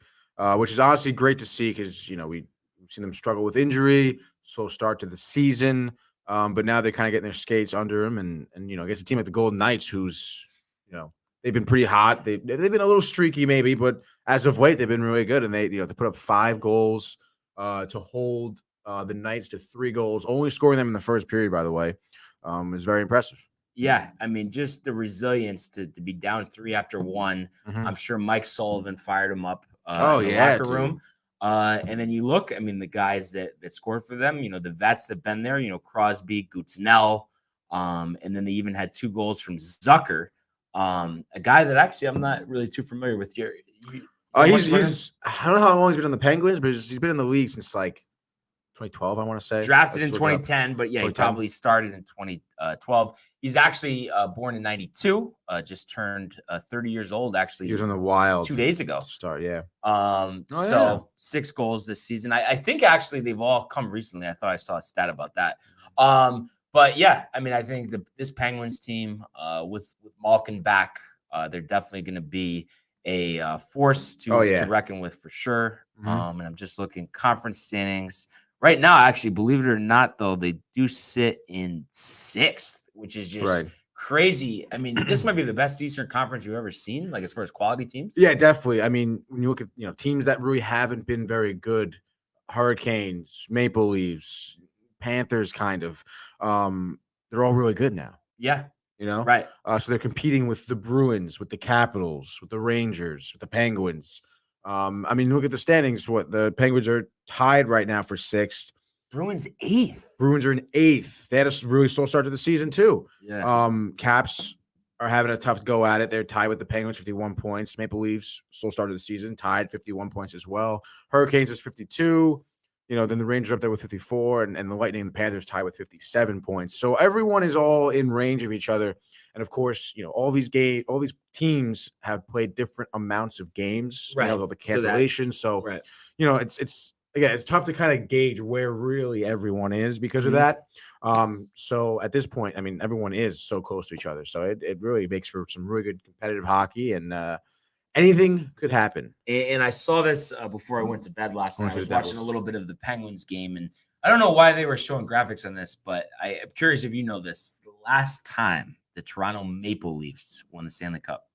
which is honestly great to see because, we've seen them struggle with injury, slow start to the season, but now they're kind of getting their skates under them and against a team like the Golden Knights who's, they've been pretty hot. They've been a little streaky maybe, but as of late, they've been really good. And they, to put up 5 goals to hold the Knights to 3 goals, only scoring them in the first period, by the way, is very impressive.
Yeah, I mean, just the resilience to be down 3 after 1. I'm sure Mike Sullivan fired him up in the locker room. And then you look, I mean, the guys that scored for them, the vets that have been there, Crosby, Gutznell, and then they even had 2 goals from Zucker, a guy that actually I'm not really too familiar with. He's I don't know how long he's been on the Penguins, but he's been in the league since like 2012, I want to say.
Drafted in 2010,
but yeah, 2010. He probably started in 2012. He's actually born in 92, just turned 30 years old, actually.
He was on the Wild
2 days ago.
Start, yeah.
6 goals this season. I think actually they've all come recently. I thought I saw a stat about that. But yeah, I mean, I think this Penguins team with Malkin back, they're definitely going to be a force to reckon with for sure.
Mhm.
And I'm just looking conference standings right now. Actually, believe it or not, though, they do sit in 6th, which is just crazy. I mean, this might be the best Eastern Conference you've ever seen, like as far as quality teams.
Yeah, definitely. I mean, when you look at teams that really haven't been very good, Hurricanes, Maple Leafs, Panthers, kind of, they're all really good now.
Yeah.
Right. So they're competing with the Bruins, with the Capitals, with the Rangers, with the Penguins. I mean, look at the standings. What the Penguins are tied right now for 6th.
Bruins 8th.
Bruins are in 8th. They had a really slow start to the season too.
Yeah.
Caps are having a tough go at it. They're tied with the Penguins, 51 points. Maple Leafs, slow start of the season, tied 51 points as well. Hurricanes is 52. Then the Rangers are up there with 54, and the Lightning and the Panthers tied with 57 points. So everyone is all in range of each other. And of course, all these teams have played different amounts of games.
Right.
All the cancellations. So
right.
It's tough to kind of gauge where really everyone is because of that. So at this point, I mean, everyone is so close to each other. So it really makes for some really good competitive hockey, and anything could happen.
And I saw this before I went to bed last night. I was watching a little bit of the Penguins game, and I don't know why they were showing graphics on this, but I am curious if you know this. The last time the Toronto Maple Leafs won the Stanley Cup.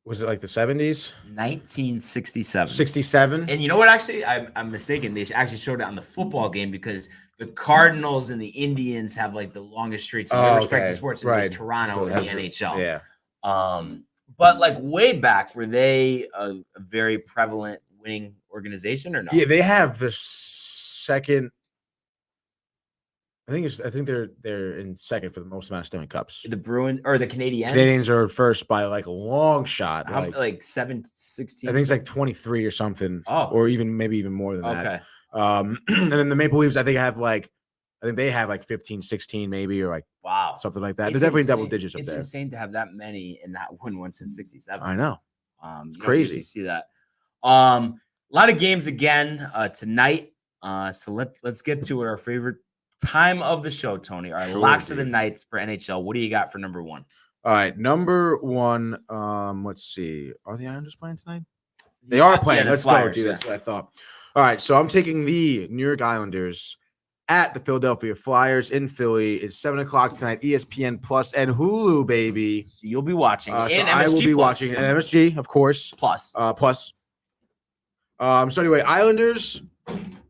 Was it like the 70s?
1967.
67?
And you know what? Actually, I'm mistaken. They actually showed it on the football game because the Cardinals and the Indians have like the longest streaks in their respective sports. It was Toronto in the NHL.
Yeah.
But like way back, were they a very prevalent winning organization or not?
Yeah, they have the second. I think they're in second for the most amount of Stanley Cups.
The Bruins or the Canadiens?
Canadiens are first by like a long shot.
Like 16?
I think it's like 23 or something.
Oh.
Or maybe even more than that.
Okay.
And then the Maple Leafs, I think they have like 15, 16 maybe, or like
wow,
something like that. They're definitely double digits up there.
It's insane to have that many and not win one since 67.
I know.
It's
crazy.
You see that. A lot of games again tonight. So let's get to it. Our favorite time of the show, Tony. Our locks of the nights for NHL. What do you got for number 1?
All right, number 1. Let's see. Are the Islanders playing tonight? They are playing. Let's go, dude. That's what I thought. All right, so I'm taking the New York Islanders at the Philadelphia Flyers in Philly. It's 7:00 tonight. ESPN Plus and Hulu, baby.
So you'll be watching.
And MSG I will be watching. And MSG, of course.
Plus.
So anyway, Islanders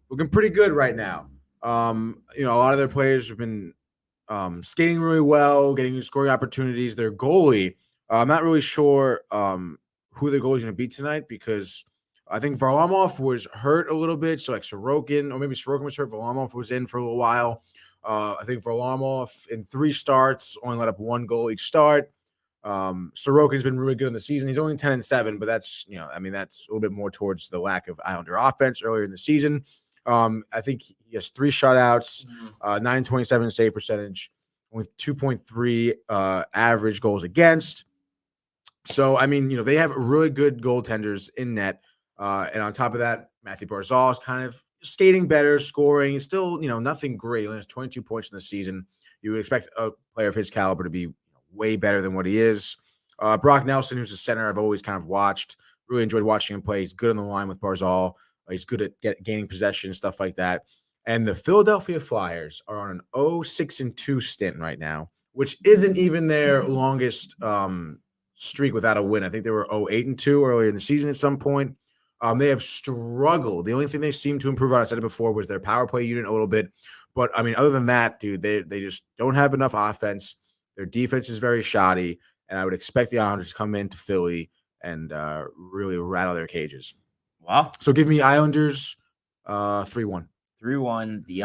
looking pretty good right now. A lot of their players have been skating really well, getting scoring opportunities. Their goalie, I'm not really sure who their goalie is going to be tonight because I think Varlamov was hurt a little bit. So like Sorokin, or maybe Sorokin was hurt. Varlamov was in for a little while. I think Varlamov in 3 starts only let up 1 goal each start. Sorokin's been really good in the season. He's only 10-7, but that's that's a little bit more towards the lack of Islander offense earlier in the season. I think he has 3 shutouts, 927 save percentage with 2.3 average goals against. So, they have really good goaltenders in net. And on top of that, Matthew Barzal is kind of skating better, scoring. Still, nothing great. He only has 22 points in the season. You would expect a player of his caliber to be way better than what he is. Brock Nelson, who's a center I've always kind of watched, really enjoyed watching him play. He's good on the line with Barzal. He's good at gaining possession, stuff like that. And the Philadelphia Flyers are on an 0-6-2 stint right now, which isn't even their longest streak without a win. I think they were 0-8-2 earlier in the season at some point. They have struggled. The only thing they seem to improve on, I said it before, was their power play unit a little bit. But, other than that, dude, they just don't have enough offense. Their defense is very shoddy, and I would expect the Islanders to come into Philly and really rattle their cages.
Wow.
So give me Islanders 3-1.
3-1, the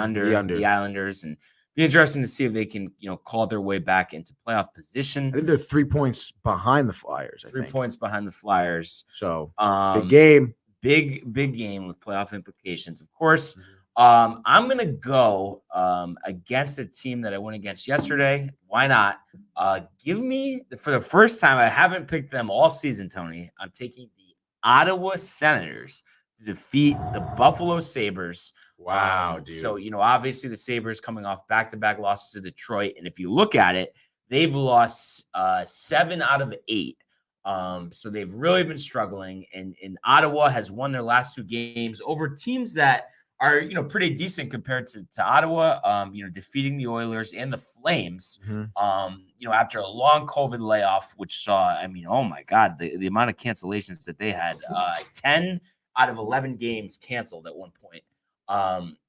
Islanders, and be interesting to see if they can, call their way back into playoff position.
I think they're 3 points behind the Flyers.
3 points behind the Flyers.
So big game.
Big game with playoff implications, of course. I'm going to go against a team that I went against yesterday. Why not? Give me, for the first time, I haven't picked them all season, Tony. I'm taking the Ottawa Senators to defeat the Buffalo Sabres.
Wow, dude.
So, obviously the Sabres coming off back-to-back losses to Detroit. And if you look at it, they've lost 7 out of 8. So they've really been struggling. And Ottawa has won their last 2 games over teams that are, pretty decent compared to Ottawa, defeating the Oilers and the Flames, after a long COVID layoff, which saw, oh my God, the amount of cancellations that they had, 10 out of 11 games canceled at one point.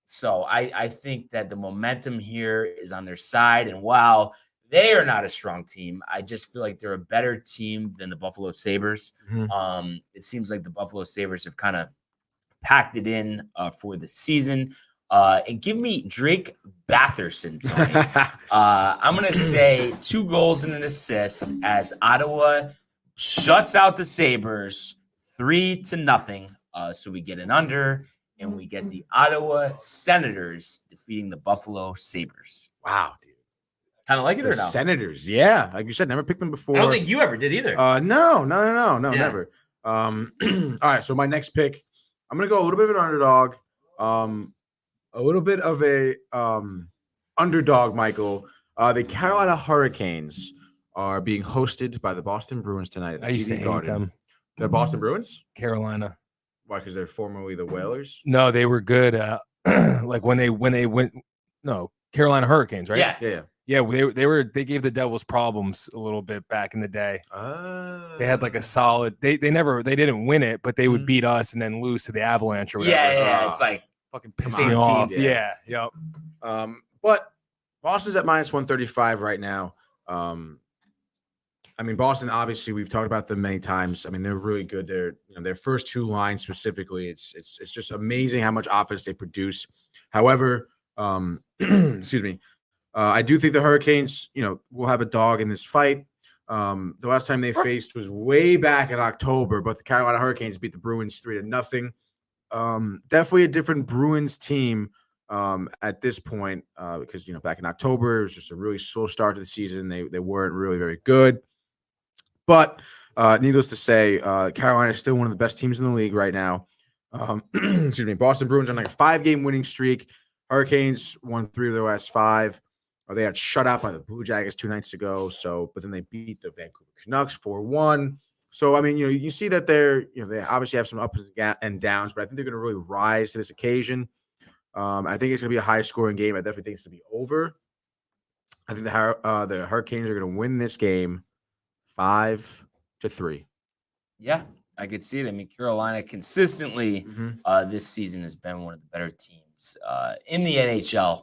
So I think that the momentum here is on their side. And while they are not a strong team, I just feel like they're a better team than the Buffalo Sabres. It seems like the Buffalo Sabres have kind of packed it in for the season. And give me Drake Batherson, Tony. I'm going to say 2 goals and an assist as Ottawa shuts out the Sabres 3-0. So we get an under, and we get the Ottawa Senators defeating the Buffalo Sabres.
Wow, dude.
Kind of like it
The
or no?
Senators, yeah. Like you said, never picked them before.
I don't think you ever did either.
No, yeah. Never. All right, so my next pick, I'm going to go a little bit of an underdog. A little bit of a underdog, Michael. The Carolina Hurricanes are being hosted by the Boston Bruins tonight at the
I used to
TD
hate
Garden.
them.
The Boston Bruins?
Carolina.
Why? Because they're formerly the Whalers?
No, they were good. Like when they went. No, Carolina Hurricanes, right?
Yeah.
Yeah, they gave the Devils problems a little bit back in the day. They had like a solid. They didn't win it, but they would beat us and then lose to the Avalanche or whatever.
Yeah. It's like
fucking pissed
Same
me
team,
off.
yeah.
Yep.
But Boston's at -135 right now. Boston, obviously, we've talked about them many times. They're really good. They're, their first 2 lines specifically, it's just amazing how much offense they produce. However, excuse me, I do think the Hurricanes, will have a dog in this fight. The last time they faced was way back in October, but the Carolina Hurricanes beat the Bruins 3-0. Definitely a different Bruins team at this point because, back in October, it was just a really slow start to the season. They weren't really very good. But needless to say, Carolina is still one of the best teams in the league right now. Excuse me. Boston Bruins on like a 5-game winning streak. Hurricanes won 3 of their last 5. They got shut out by the Blue Jackets 2 nights ago. But then they beat the Vancouver Canucks 4-1. So, you can see that they obviously have some ups and downs, but I think they're going to really rise to this occasion. I think it's going to be a high-scoring game. I definitely think it's going to be over. I think the Hurricanes are going to win this game 5-3.
Yeah, I could see it. Carolina consistently this season has been one of the better teams in the NHL.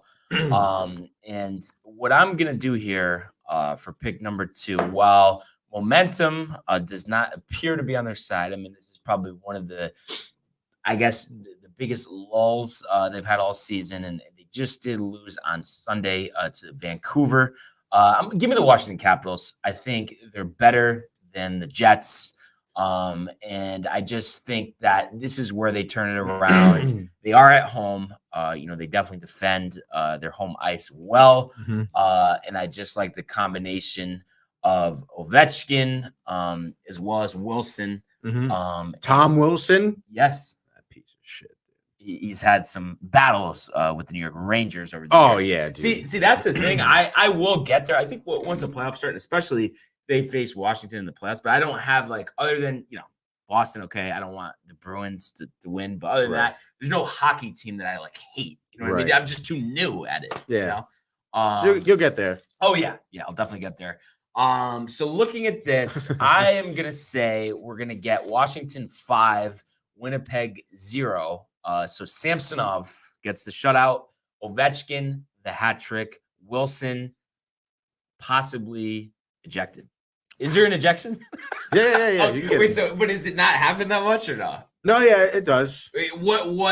And what I'm going to do here for pick number 2, while momentum does not appear to be on their side, this is probably one of the biggest lulls they've had all season, and they just did lose on Sunday to Vancouver. Give me the Washington Capitals. I think they're better than the Jets. And I just think that this is where they turn it around. They are at home. They definitely defend their home ice well. And I just like the combination of Ovechkin as well as Wilson.
Tom Wilson?
Yes.
That piece of shit.
He's had some battles with the New York Rangers over the years.
Yeah, dude.
See, that's the thing. I will get there. I think once the playoffs start, especially they face Washington in the playoffs, but I don't have other than Boston. Okay, I don't want the Bruins to win, but other than that, there's no hockey team that I hate. You know what I mean? I'm just too new at it.
Yeah, you'll get there.
Oh yeah, I'll definitely get there. So looking at this, I am gonna say we're gonna get Washington 5, Winnipeg 0. So Samsonov gets the shutout, Ovechkin the hat trick, Wilson possibly ejected. Is there an ejection?
Yeah.
Wait, but is it not happen that much or not?
No, yeah, it does.
What will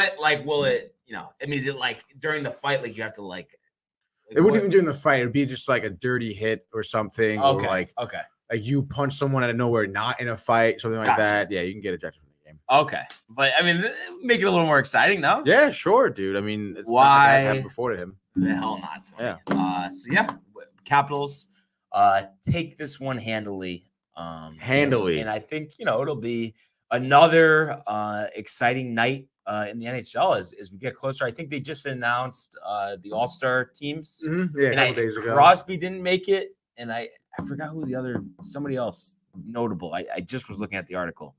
it, is it during the fight, you have to
it wouldn't even during the fight. It would be just a dirty hit or something.
Okay.
Or you punch someone out of nowhere, not in a fight, something like that. Yeah, you can get ejected from the game.
Okay. But make it a little more exciting, no?
Yeah, sure, dude. It's
why
not like happened before to him.
The hell not. Yeah. Capitals take this one handily. And I think, it'll be another exciting night in the NHL as we get closer. I think they just announced the All-Star teams.
Yeah, a couple days ago.
Crosby didn't make it. and I forgot who somebody else notable. I just was looking at the article.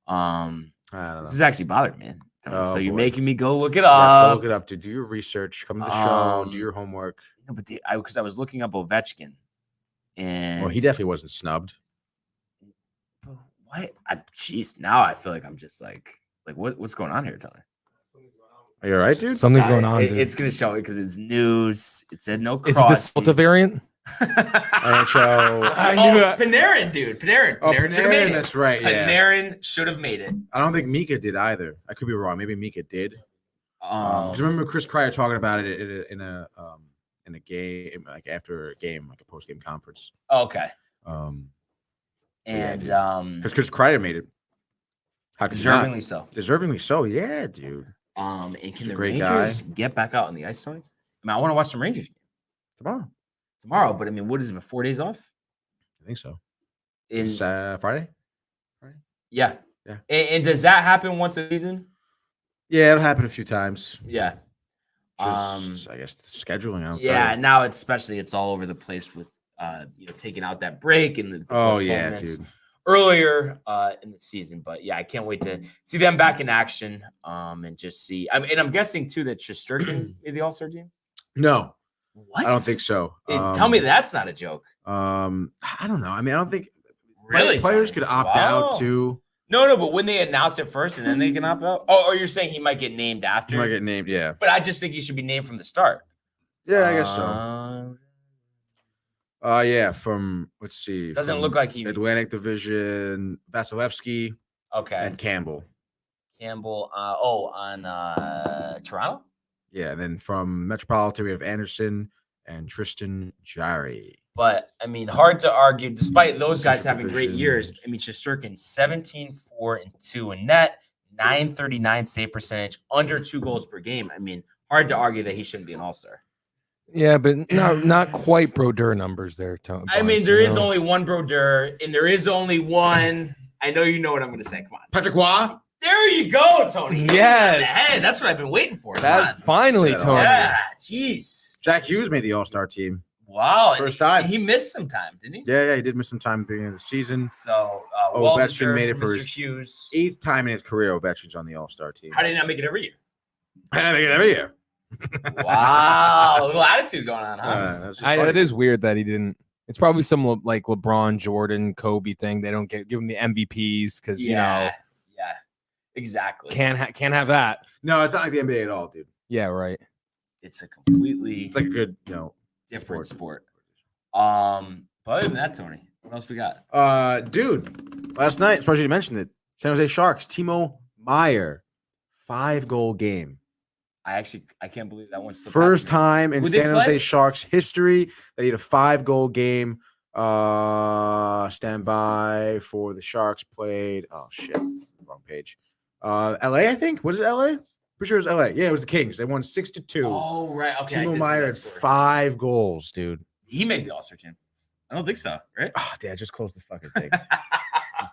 I don't know.
This is actually bothering me, man.
Oh,
So you're
boy.
making me go look it
Yeah,
up.
go look it up, dude. Do your research. Come to the show. Do your homework.
No, but because I was looking up Ovechkin, and
Well, he definitely wasn't snubbed.
what? Jeez, now I feel like I'm just like what's going on here, Tony?
Are you all right, dude?
Something's going on. Dude.
It's gonna show it because it's news. It said no
Is
cross.
this Delta variant?
NHL.
I knew that.
Panarin, dude. Panarin.
Oh,
Panarin should have made it.
that's right. Yeah.
Panarin should have made it.
I don't think Mika did either. I could be wrong. Maybe Mika did. Because remember Chris Kreier talking about it in a game, like after a game, like a post game conference.
Okay.
Because
And
Chris Kreier made it. How could you not?
deservingly so.
Deservingly so, yeah, dude.
And
He's
can
a
the
great
Rangers get back out on the ice, Tony? I mean, I want to watch some Rangers game tomorrow. But I mean, what is it? 4 days off?
I think so.
In,
Is Friday?
yeah.
Yeah.
And does that happen once a season?
Yeah, it'll happen a few times.
Yeah.
Just, I guess the scheduling.
Yeah. Now it's all over the place with taking out that break and the
Oh yeah,
postponements
dude.
earlier in the season. But yeah, I can't wait to see them back in action. And just see. And I'm guessing too that Shesterkin made the All-Star team.
No,
What?
I don't think so.
Tell me that's not a joke.
I don't know. I mean, I don't think
Really,
players
Tony?
could opt
Wow.
out too.
No, but when they announce it first and then they can opt out. Oh, or you're saying he might get named after?
He might get named. Yeah.
But I just think he should be named from the start.
Yeah, I guess so. Yeah. From let's see.
Doesn't
from
look like he.
Atlantic Division, Vasilevsky
Okay.
and Campbell.
Campbell. On Toronto.
Yeah, and then from Metropolitan we have Anderson and Tristan Jarry.
But I mean, hard to argue, despite those guys
Central
having great
Division.
years. I mean, Shesterkin 17-4-2 in net, 939 save percentage, under 2 goals per game. I mean, hard to argue that he shouldn't be an all-star.
Yeah, but not quite Brodeur numbers there, Tony.
I mean, there is only one Brodeur, and there is only one. I know you know what I'm going to say. Come on.
Patrick Waugh.
There you go, Tony.
Yes.
Hey, that's what I've been waiting for. Come
That
on.
finally,
Yeah.
Tony.
Yeah, jeez.
Jack Hughes made the All-Star team.
Wow.
First time.
He missed some time, didn't he?
Yeah, he did miss some time at the beginning of the season.
So,
Ovechkin made it
for
for
Mr.
his
Hughes.
8th time in his career. Ovechkin's on the All-Star team.
How did he not make it every year?
I make it every year.
Wow. A little attitude going on, huh?
That's just funny.
It is weird that he didn't. It's probably some like LeBron, Jordan, Kobe thing. They don't give him the MVPs because
Yeah, exactly.
can't have that.
No, it's not like the NBA at all, dude.
Yeah, right.
It's a completely
It's like a good,
different sport. But other than that, Tony, what else we got?
Dude, last night, especially you mentioned it, San Jose Sharks, Timo Meyer, 5-goal game.
I can't believe that one's
First time in
Who they
San Jose
play?
Sharks history that he had a 5-goal game. Stand by for the Sharks played. Oh shit, wrong page. LA, I think. Was it LA? Pretty sure it was LA. Yeah, it was the Kings. They won 6-2.
Oh, right. Okay. I
Timo
did see
Meyer
that
had
score.
5 goals, dude.
He made the All-Star team. I don't think so, right?
Oh, Dad, just close the fucking thing.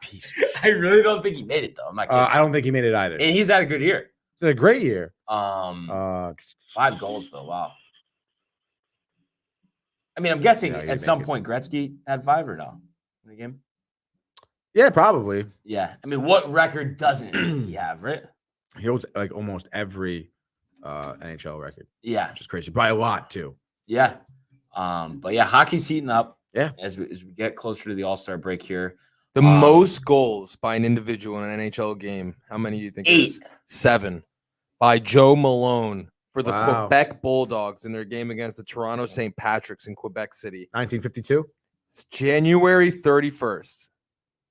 Piece.
I really don't think he made it though. I'm not kidding.
I don't think he made it either.
And he's had a good year.
It's a great year.
5 goals though. Wow. I mean, I'm guessing
Yeah, he
at some
made it.
point Gretzky had 5 or no in the game.
Yeah, probably.
Yeah. I mean, what record doesn't he have, right?
He holds like almost every NHL record,
Yeah.
which is crazy. By a lot too.
Yeah. But yeah, hockey's heating up.
Yeah.
As we get closer to the All-Star break here.
The most goals by an individual in an NHL game. How many do you think?
8.
It is? 7 by Joe Malone for the
Wow.
Quebec Bulldogs in their game against the Toronto St. Patrick's in Quebec City.
1952.
It's January 31st,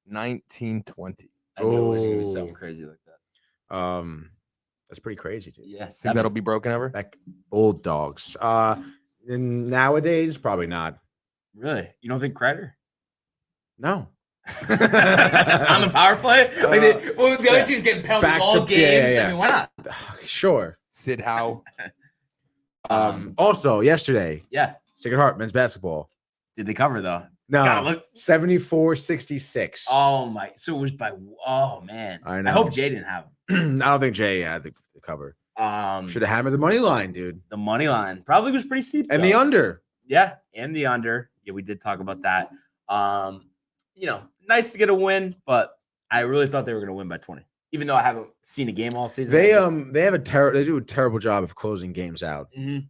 1920.
I knew it was gonna be something
Oh.
crazy like that.
That's pretty crazy, dude.
Yeah.
Think
7.
that'll be broken ever?
Quebec Bulldogs. And nowadays, probably not.
Really? You don't think Kreider?
No.
On the power play? Like the other
yeah.
team's getting penalties
Back
all
to-
games.
yeah.
I mean, why not?
Sure.
Sid Howe.
Also, yesterday,
Yeah.
Sacred Heart men's basketball.
Did they cover though? Gotta
No,
look.
74-66.
Oh my! So it was by. Oh man!
I
I
know.
hope Jay didn't have him.
I don't think Jay had the cover. Should have hammered the money line, dude.
The money line probably was pretty steep.
And
though.
the under.
Yeah, and the under. yeah, we did talk about that. Nice to get a win, but I really thought they were going to win by 20, even though I haven't seen a game all season.
They do a terrible job of closing games out.
Mm-hmm.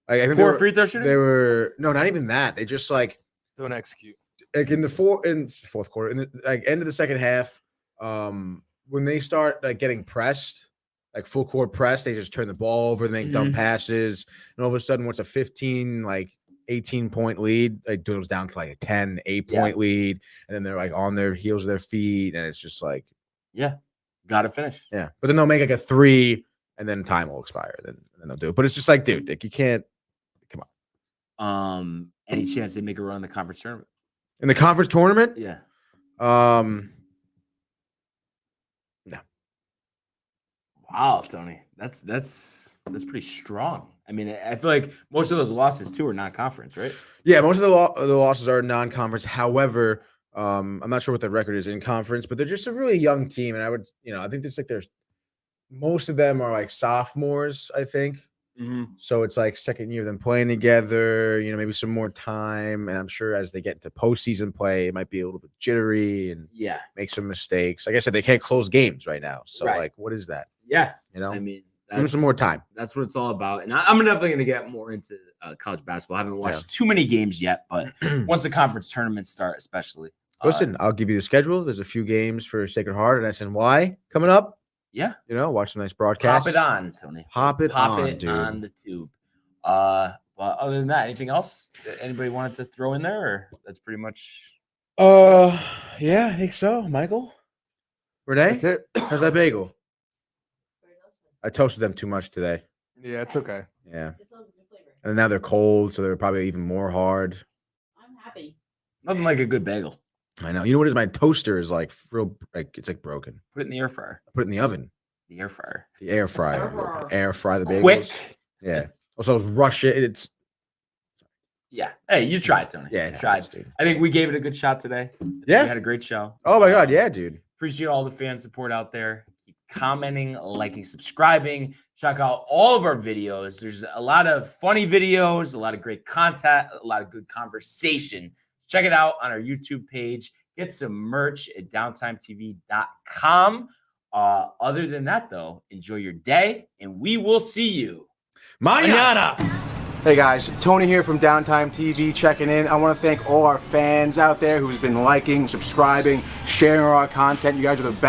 Like, I think
Poor free throw shooting.
They were not even that. They just like
don't execute.
Like in the fourth quarter, in the end of the second half, when they start like getting pressed, like full court press, they just turn the ball over, they make dumb passes, and all of a sudden, what's a 18-point lead, like goes down to like a 10, 8-point lead, and then they're like on their heels of their feet, and it's just like,
gotta finish.
Yeah, but then they'll make like a 3, and then time will expire, then they'll do it. But it's just like, dude, like you can't. Come
on. Any chance they make a run in the conference tournament?
In the conference tournament?
Yeah.
No.
Wow, Tony, that's pretty strong. I mean, I feel like most of those losses too are non-conference, right?
Yeah, most of the losses are non-conference. However, I'm not sure what the record is in conference, but they're just a really young team, and I think it's like most of them are like sophomores, I think.
Mm-hmm.
So it's like second year of them playing together, maybe some more time. And I'm sure as they get into postseason play, it might be a little bit jittery and make some mistakes. Like I said, they can't close games right now. So like, what is that?
Yeah.
I
mean,
give them some more time.
That's what it's all about. And I'm definitely going to get more into college basketball. I haven't watched too many games yet, but once the conference tournaments start, especially.
Listen, I'll give you the schedule. There's a few games for Sacred Heart and SNY coming up.
Yeah.
Watch some nice broadcasts.
Pop it on, Tony.
Pop it on
the tube. But other than that, anything else that anybody wanted to throw in there? Or that's pretty much.
Yeah, I think so. Michael? Renee?
That's it.
How's that bagel? I toasted them too much today.
Yeah, it's okay.
Yeah. And now they're cold, so they're probably even more hard.
I'm happy.
Nothing like a good bagel.
I know. You know what it is? My toaster is like real, like it's like broken.
Put it in the air fryer.
Put it in the oven.
The air fryer.
The air fryer. Air fry the bagels.
Quick.
Yeah. Also, rush it. It's.
Yeah. Hey, you tried, Tony.
Yeah,
you tried.
Dude.
I think we gave it a good shot today.
Yeah.
We had a great show.
Oh my God. Yeah, dude.
Appreciate all the fan support out there. Keep commenting, liking, subscribing. Check out all of our videos. There's a lot of funny videos, a lot of great content, a lot of good conversation. Check it out on our YouTube page. Get some merch at downtimetv.com. Other than that, though, enjoy your day, and we will see you mañana.
Hey guys, Tony here from Downtime TV checking in. I want to thank all our fans out there who's been liking, subscribing, sharing our content. You guys are the best.